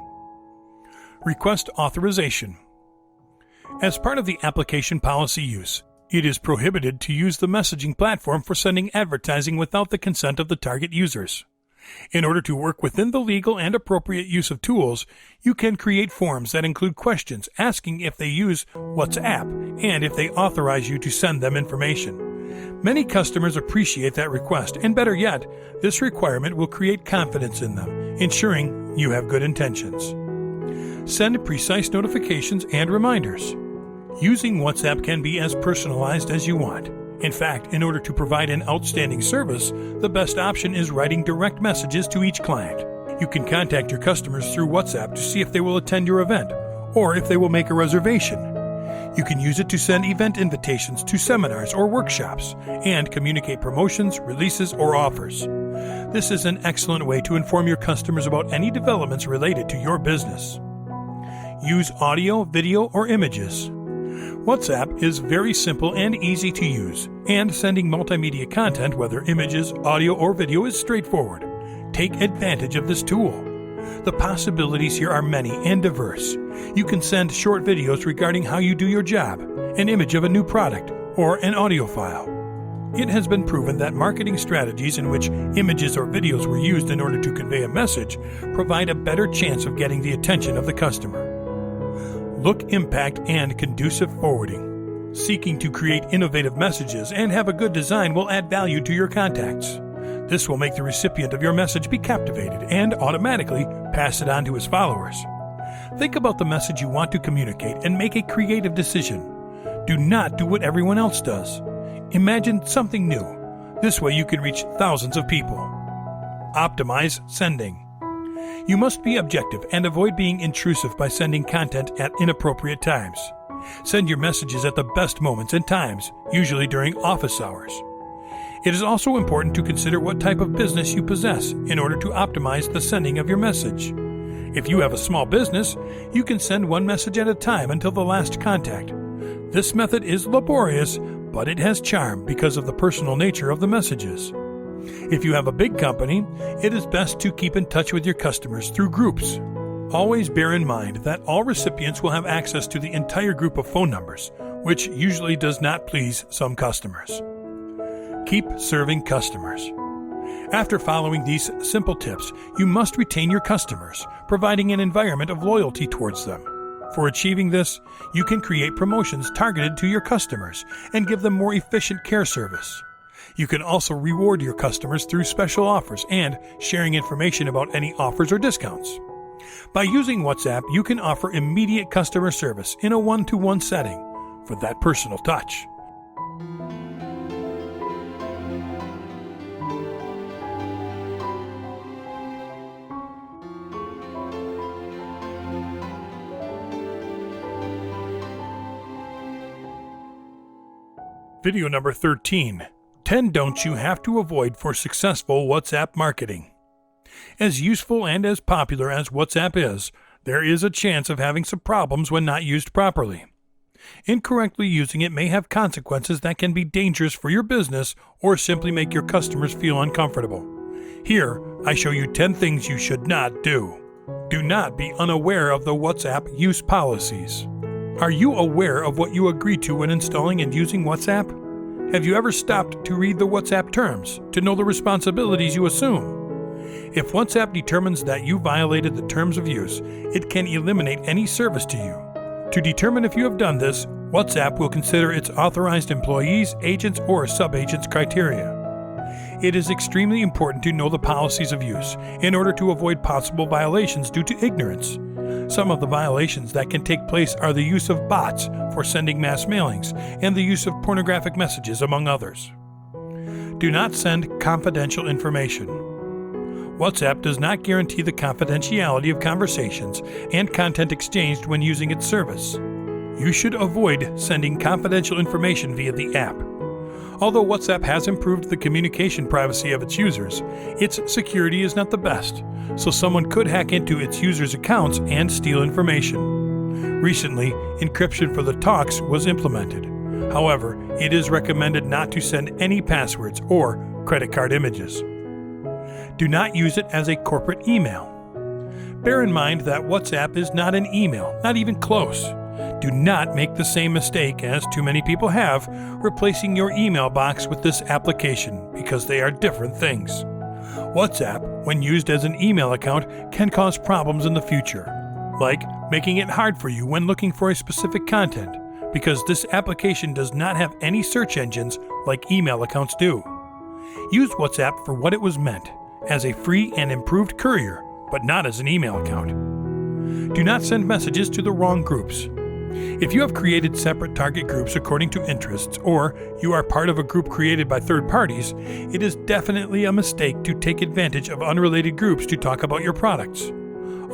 Request authorization. As part of the application policy use, it is prohibited to use the messaging platform for sending advertising without the consent of the target users. In order to work within the legal and appropriate use of tools, you can create forms that include questions asking if they use WhatsApp and if they authorize you to send them information. Many customers appreciate that request, and better yet, this requirement will create confidence in them, ensuring you have good intentions. Send precise notifications and reminders. Using WhatsApp can be as personalized as you want. In fact, in order to provide an outstanding service, the best option is writing direct messages to each client. You can contact your customers through WhatsApp to see if they will attend your event or if they will make a reservation. You can use it to send event invitations to seminars or workshops and communicate promotions, releases, or offers. This is an excellent way to inform your customers about any developments related to your business. Use audio, video, or images. WhatsApp is very simple and easy to use, and sending multimedia content, whether images, audio, or video, is straightforward. Take advantage of this tool. The possibilities here are many and diverse. You can send short videos regarding how you do your job, an image of a new product, or an audio file. It has been proven that marketing strategies in which images or videos were used in order to convey a message provide a better chance of getting the attention of the customer. Look, impact, and conducive forwarding. Seeking to create innovative messages and have a good design will add value to your contacts. This will make the recipient of your message be captivated and automatically pass it on to his followers. Think about the message you want to communicate and make a creative decision. Do not do what everyone else does. Imagine something new. This way you can reach thousands of people. Optimize sending. You must be objective and avoid being intrusive by sending content at inappropriate times. Send your messages at the best moments and times, usually during office hours. It is also important to consider what type of business you possess in order to optimize the sending of your message. If you have a small business, you can send one message at a time until the last contact. This method is laborious, but it has charm because of the personal nature of the messages. If you have a big company, it is best to keep in touch with your customers through groups. Always bear in mind that all recipients will have access to the entire group of phone numbers, which usually does not please some customers. Keep serving customers. After following these simple tips, you must retain your customers, providing an environment of loyalty towards them. For achieving this, you can create promotions targeted to your customers and give them more efficient care service. You can also reward your customers through special offers and sharing information about any offers or discounts. By using WhatsApp, you can offer immediate customer service in a one-to-one setting for that personal touch. Video number 13. 10 don'ts you have to avoid for successful WhatsApp marketing. As useful and as popular as WhatsApp is, there is a chance of having some problems when not used properly. Incorrectly using it may have consequences that can be dangerous for your business or simply make your customers feel uncomfortable. Here, I show you 10 things you should not do. Do not be unaware of the WhatsApp use policies. Are you aware of what you agree to when installing and using WhatsApp? Have you ever stopped to read the WhatsApp terms to know the responsibilities you assume? If WhatsApp determines that you violated the terms of use, it can eliminate any service to you. To determine if you have done this, WhatsApp will consider its authorized employees, agents, or sub-agents criteria. It is extremely important to know the policies of use in order to avoid possible violations due to ignorance. Some of the violations that can take place are the use of bots for sending mass mailings and the use of pornographic messages, among others. Do not send confidential information. WhatsApp does not guarantee the confidentiality of conversations and content exchanged when using its service. You should avoid sending confidential information via the app. Although WhatsApp has improved the communication privacy of its users, its security is not the best, so someone could hack into its users' accounts and steal information. Recently, encryption for the talks was implemented. However, it is recommended not to send any passwords or credit card images. Do not use it as a corporate email. Bear in mind that WhatsApp is not an email, not even close. Do not make the same mistake as too many people have, replacing your email box with this application, because they are different things. WhatsApp, when used as an email account, can cause problems in the future, like making it hard for you when looking for a specific content, because this application does not have any search engines like email accounts do. Use WhatsApp for what it was meant, as a free and improved courier, but not as an email account. Do not send messages to the wrong groups. If you have created separate target groups according to interests, or you are part of a group created by third parties, it is definitely a mistake to take advantage of unrelated groups to talk about your products.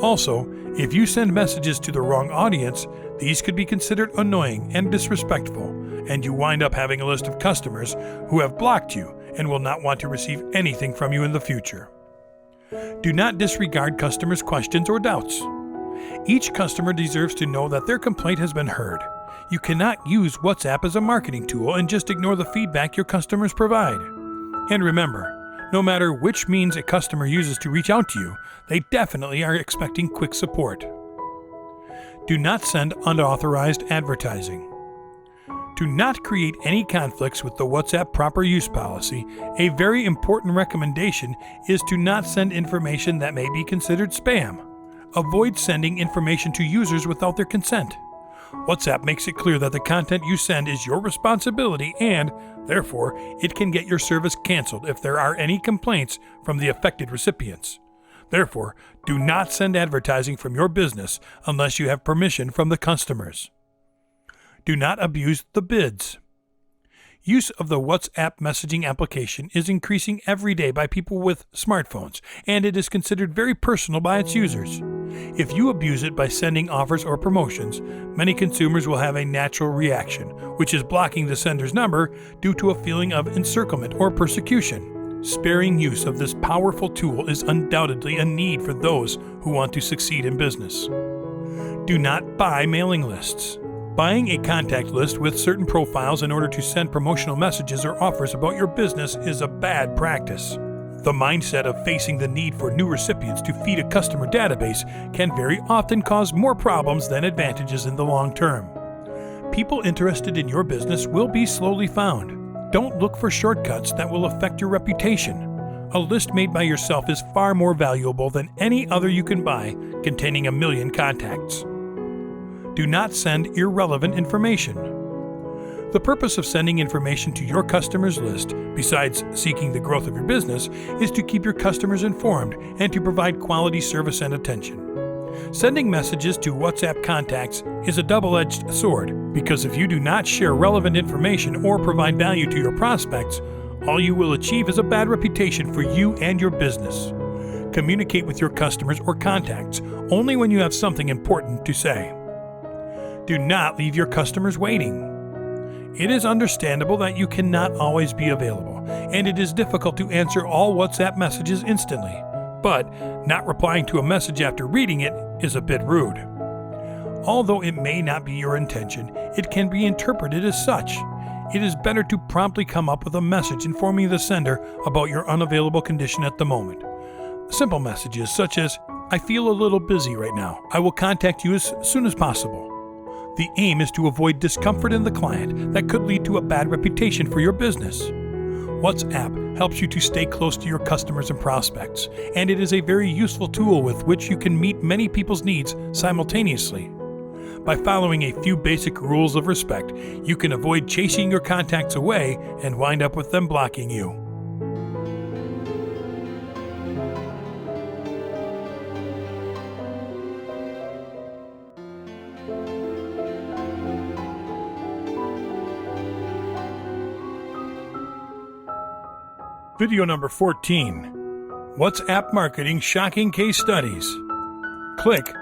Also, if you send messages to the wrong audience, these could be considered annoying and disrespectful, and you wind up having a list of customers who have blocked you and will not want to receive anything from you in the future. Do not disregard customers' questions or doubts. Each customer deserves to know that their complaint has been heard. You cannot use WhatsApp as a marketing tool and just ignore the feedback your customers provide. And remember, no matter which means a customer uses to reach out to you, they definitely are expecting quick support. Do not send unauthorized advertising. Do not create any conflicts with the WhatsApp proper use policy. A very important recommendation is to not send information that may be considered spam. Avoid sending information to users without their consent. WhatsApp makes it clear that the content you send is your responsibility and, therefore, it can get your service canceled if there are any complaints from the affected recipients. Therefore, do not send advertising from your business unless you have permission from the customers. Do not abuse the bids. Use of the WhatsApp messaging application is increasing every day by people with smartphones, and it is considered very personal by its users. If you abuse it by sending offers or promotions, many consumers will have a natural reaction, which is blocking the sender's number due to a feeling of encirclement or persecution. Sparing use of this powerful tool is undoubtedly a need for those who want to succeed in business. Do not buy mailing lists. Buying a contact list with certain profiles in order to send promotional messages or offers about your business is a bad practice. The mindset of facing the need for new recipients to feed a customer database can very often cause more problems than advantages in the long term. People interested in your business will be slowly found. Don't look for shortcuts that will affect your reputation. A list made by yourself is far more valuable than any other you can buy, containing 1 million contacts. Do not send irrelevant information. The purpose of sending information to your customers' list, besides seeking the growth of your business, is to keep your customers informed and to provide quality service and attention. Sending messages to WhatsApp contacts is a double-edged sword, because if you do not share relevant information or provide value to your prospects, all you will achieve is a bad reputation for you and your business. Communicate with your customers or contacts only when you have something important to say. Do not leave your customers waiting. It is understandable that you cannot always be available, and it is difficult to answer all WhatsApp messages instantly, but not replying to a message after reading it is a bit rude. Although it may not be your intention, it can be interpreted as such. It is better to promptly come up with a message informing the sender about your unavailable condition at the moment. Simple messages such as, "I feel a little busy right now. I will contact you as soon as possible." The aim is to avoid discomfort in the client that could lead to a bad reputation for your business. WhatsApp helps you to stay close to your customers and prospects, and it is a very useful tool with which you can meet many people's needs simultaneously. By following a few basic rules of respect, you can avoid chasing your contacts away and wind up with them blocking you. Video number 14. WhatsApp Marketing Shocking Case Studies. Click,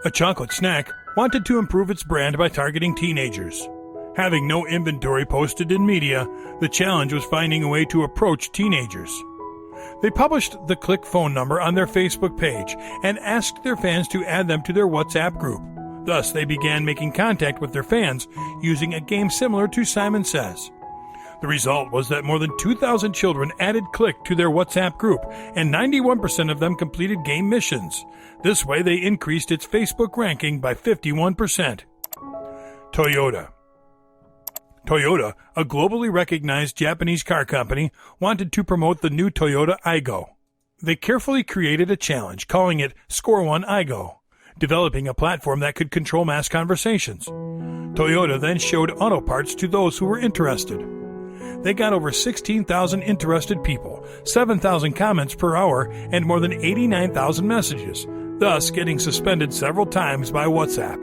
a chocolate snack, wanted to improve its brand by targeting teenagers. Having no inventory posted in media, the challenge was finding a way to approach teenagers. They published the Click phone number on their Facebook page and asked their fans to add them to their WhatsApp group. Thus, they began making contact with their fans using a game similar to Simon Says. The result was that more than 2,000 children added Click to their WhatsApp group, and 91% of them completed game missions. This way, they increased its Facebook ranking by 51%. Toyota. Toyota, a globally recognized Japanese car company, wanted to promote the new Toyota Aygo. They carefully created a challenge, calling it Score One Aygo, developing a platform that could control mass conversations. Toyota then showed auto parts to those who were interested. They got over 16,000 interested people, 7,000 comments per hour, and more than 89,000 messages, thus getting suspended several times by WhatsApp.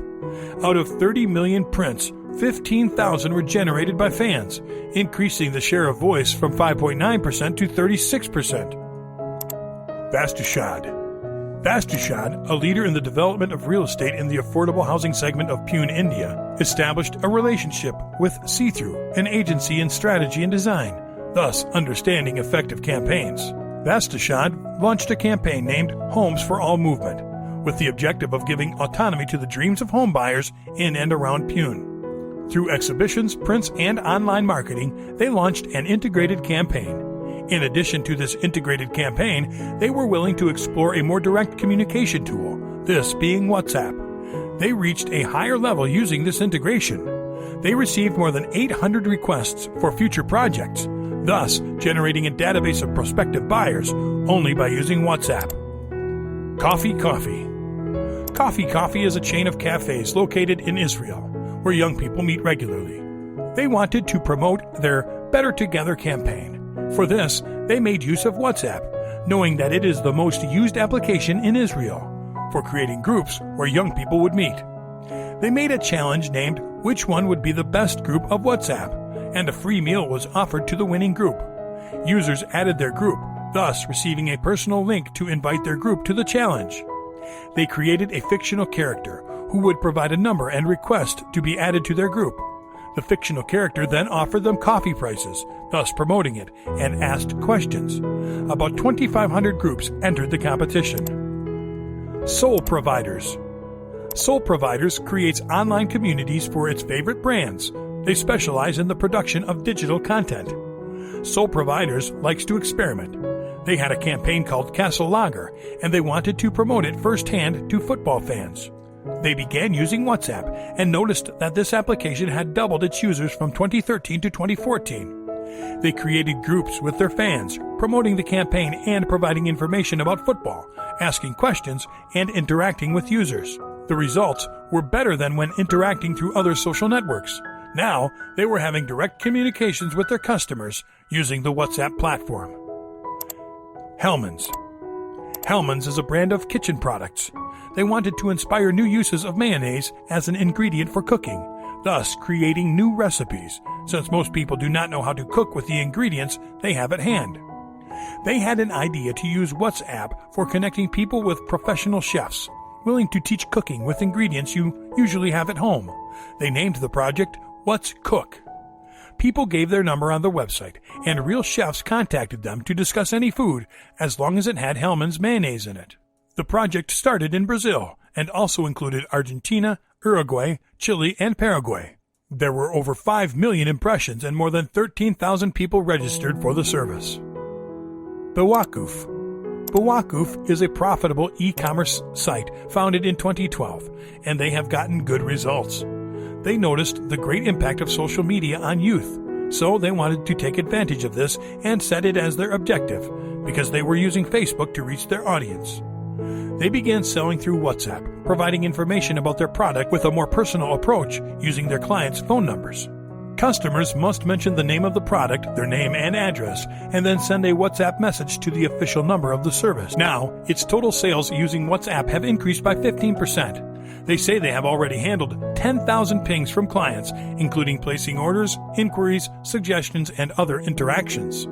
Out of 30 million prints, 15,000 were generated by fans, increasing the share of voice from 5.9% to 36%. Vastushad. Vastushad, a leader in the development of real estate in the affordable housing segment of Pune, India, established a relationship with See-Through, an agency in strategy and design, thus understanding effective campaigns. Vastushad launched a campaign named Homes for All Movement, with the objective of giving autonomy to the dreams of home buyers in and around Pune. Through exhibitions, prints, and online marketing, they launched an integrated campaign. In addition to this integrated campaign, they were willing to explore a more direct communication tool, this being WhatsApp. They reached a higher level using this integration. They received more than 800 requests for future projects, thus generating a database of prospective buyers only by using WhatsApp. Coffee Coffee. Coffee Coffee is a chain of cafes located in Israel, where young people meet regularly. They wanted to promote their Better Together campaign. For this, they made use of WhatsApp, knowing that it is the most used application in Israel, for creating groups where young people would meet. They made a challenge named Which One Would Be the Best Group of WhatsApp, and a free meal was offered to the winning group. Users added their group, thus receiving a personal link to invite their group to the challenge. They created a fictional character who would provide a number and request to be added to their group. The fictional character then offered them coffee prices, thus promoting it, and asked questions. About 2,500 groups entered the competition. Soul Providers. Soul Providers creates online communities for its favorite brands. They specialize in the production of digital content. Soul Providers likes to experiment. They had a campaign called Castle Lager, and they wanted to promote it firsthand to football fans. They began using WhatsApp and noticed that this application had doubled its users from 2013 to 2014. They created groups with their fans, promoting the campaign and providing information about football, asking questions, and interacting with users. The results were better than when interacting through other social networks. Now, they were having direct communications with their customers using the WhatsApp platform. Hellmann's. Hellmann's is a brand of kitchen products. They wanted to inspire new uses of mayonnaise as an ingredient for cooking, thus creating new recipes, since most people do not know how to cook with the ingredients they have at hand. They had an idea to use WhatsApp for connecting people with professional chefs, willing to teach cooking with ingredients you usually have at home. They named the project What's Cook. People gave their number on the website, and real chefs contacted them to discuss any food as long as it had Hellmann's mayonnaise in it. The project started in Brazil and also included Argentina, Uruguay, Chile, and Paraguay. There were over 5 million impressions and more than 13,000 people registered for the service. Bewakuf. Bewakuf is a profitable e-commerce site founded in 2012, and they have gotten good results. They noticed the great impact of social media on youth, so they wanted to take advantage of this and set it as their objective, because they were using Facebook to reach their audience. They began selling through WhatsApp, providing information about their product with a more personal approach using their clients' phone numbers. Customers must mention the name of the product, their name and address, and then send a WhatsApp message to the official number of the service. Now, its total sales using WhatsApp have increased by 15%. They say they have already handled 10,000 pings from clients, including placing orders, inquiries, suggestions, and other interactions.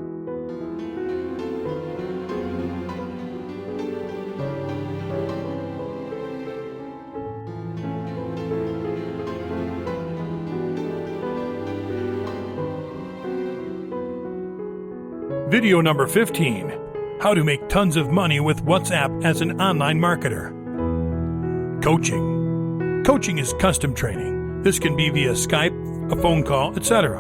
Video number 15. How to make tons of money with WhatsApp as an online marketer. Coaching. Coaching is custom training. This can be via Skype, a phone call, etc.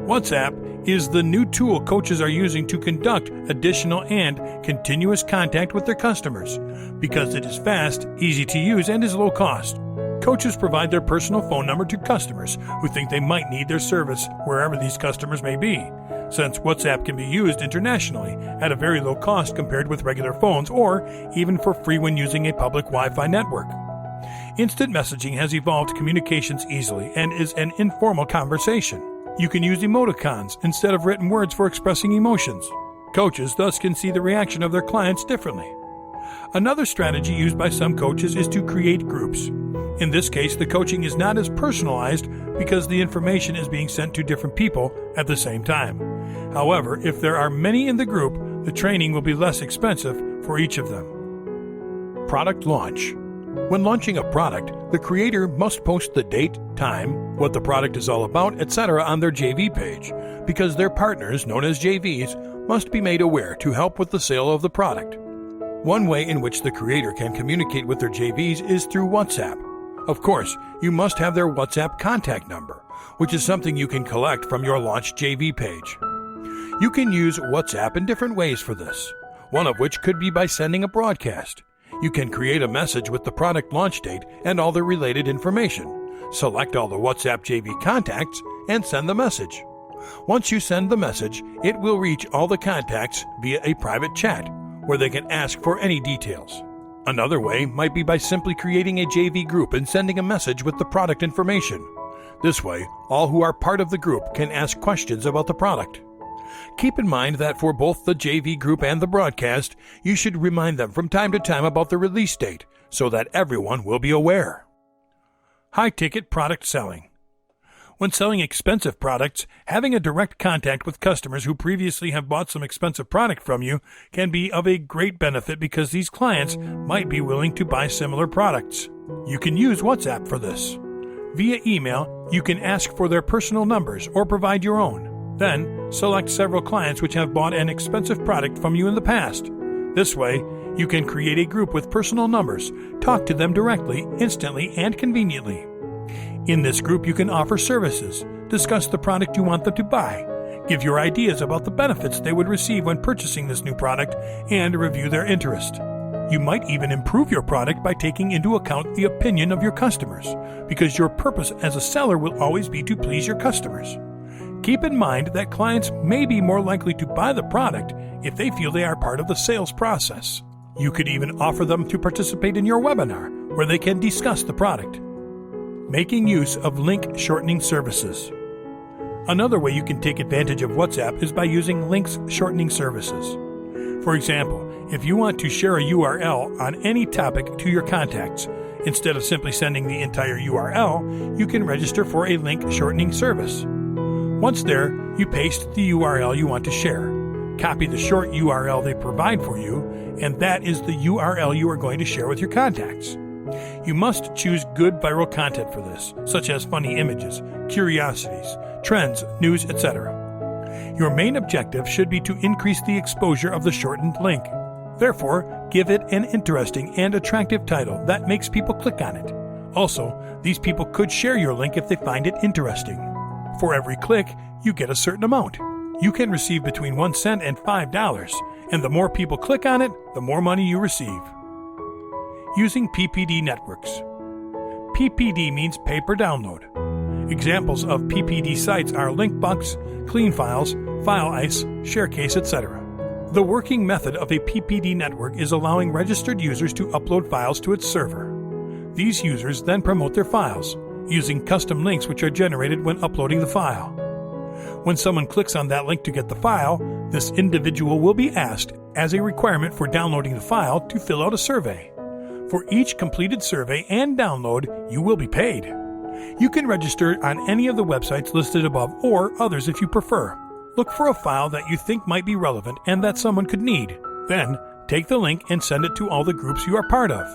WhatsApp is the new tool coaches are using to conduct additional and continuous contact with their customers because it is fast, easy to use, and is low cost. Coaches provide their personal phone number to customers who think they might need their service wherever these customers may be, since WhatsApp can be used internationally at a very low cost compared with regular phones or even for free when using a public Wi-Fi network. Instant messaging has evolved communications easily and is an informal conversation. You can use emoticons instead of written words for expressing emotions. Coaches thus can see the reaction of their clients differently. Another strategy used by some coaches is to create groups. In this case, the coaching is not as personalized because the information is being sent to different people at the same time. However, if there are many in the group, the training will be less expensive for each of them. Product launch. When launching a product, the creator must post the date, time, what the product is all about, etc. on their JV page, because their partners, known as JVs, must be made aware to help with the sale of the product. One way in which the creator can communicate with their JVs is through WhatsApp. Of course, you must have their WhatsApp contact number, which is something you can collect from your launched JV page. You can use WhatsApp in different ways for this, one of which could be by sending a broadcast. You can create a message with the product launch date and all the related information, select all the WhatsApp JV contacts, and send the message. Once you send the message, it will reach all the contacts via a private chat, where they can ask for any details. Another way might be by simply creating a JV group and sending a message with the product information. This way, all who are part of the group can ask questions about the product. Keep in mind that for both the JV group and the broadcast, you should remind them from time to time about the release date so that everyone will be aware. High-ticket product selling. When selling expensive products, having a direct contact with customers who previously have bought some expensive product from you can be of a great benefit because these clients might be willing to buy similar products. You can use WhatsApp for this. Via email, you can ask for their personal numbers or provide your own. Then, select several clients which have bought an expensive product from you in the past. This way, you can create a group with personal numbers, talk to them directly, instantly, and conveniently. In this group, you can offer services, discuss the product you want them to buy, give your ideas about the benefits they would receive when purchasing this new product, and review their interest. You might even improve your product by taking into account the opinion of your customers, because your purpose as a seller will always be to please your customers. Keep in mind that clients may be more likely to buy the product if they feel they are part of the sales process. You could even offer them to participate in your webinar, where they can discuss the product. Making use of link shortening services. Another way you can take advantage of WhatsApp is by using links shortening services. For example, if you want to share a URL on any topic to your contacts, instead of simply sending the entire URL, you can register for a link shortening service. Once there, you paste the URL you want to share, copy the short URL they provide for you, and that is the URL you are going to share with your contacts. You must choose good viral content for this, such as funny images, curiosities, trends, news, etc. Your main objective should be to increase the exposure of the shortened link. Therefore, give it an interesting and attractive title that makes people click on it. Also, these people could share your link if they find it interesting. For every click, you get a certain amount. You can receive between 1 cent and $5, and the more people click on it, the more money you receive. Using PPD networks. PPD means pay per download. Examples of PPD sites are Linkbucks, CleanFiles, FileIce, ShareCase, etc. The working method of a PPD network is allowing registered users to upload files to its server. These users then promote their files, using custom links which are generated when uploading the file. When someone clicks on that link to get the file, this individual will be asked, as a requirement for downloading the file, to fill out a survey. For each completed survey and download, you will be paid. You can register on any of the websites listed above or others if you prefer. Look for a file that you think might be relevant and that someone could need. Then, take the link and send it to all the groups you are part of.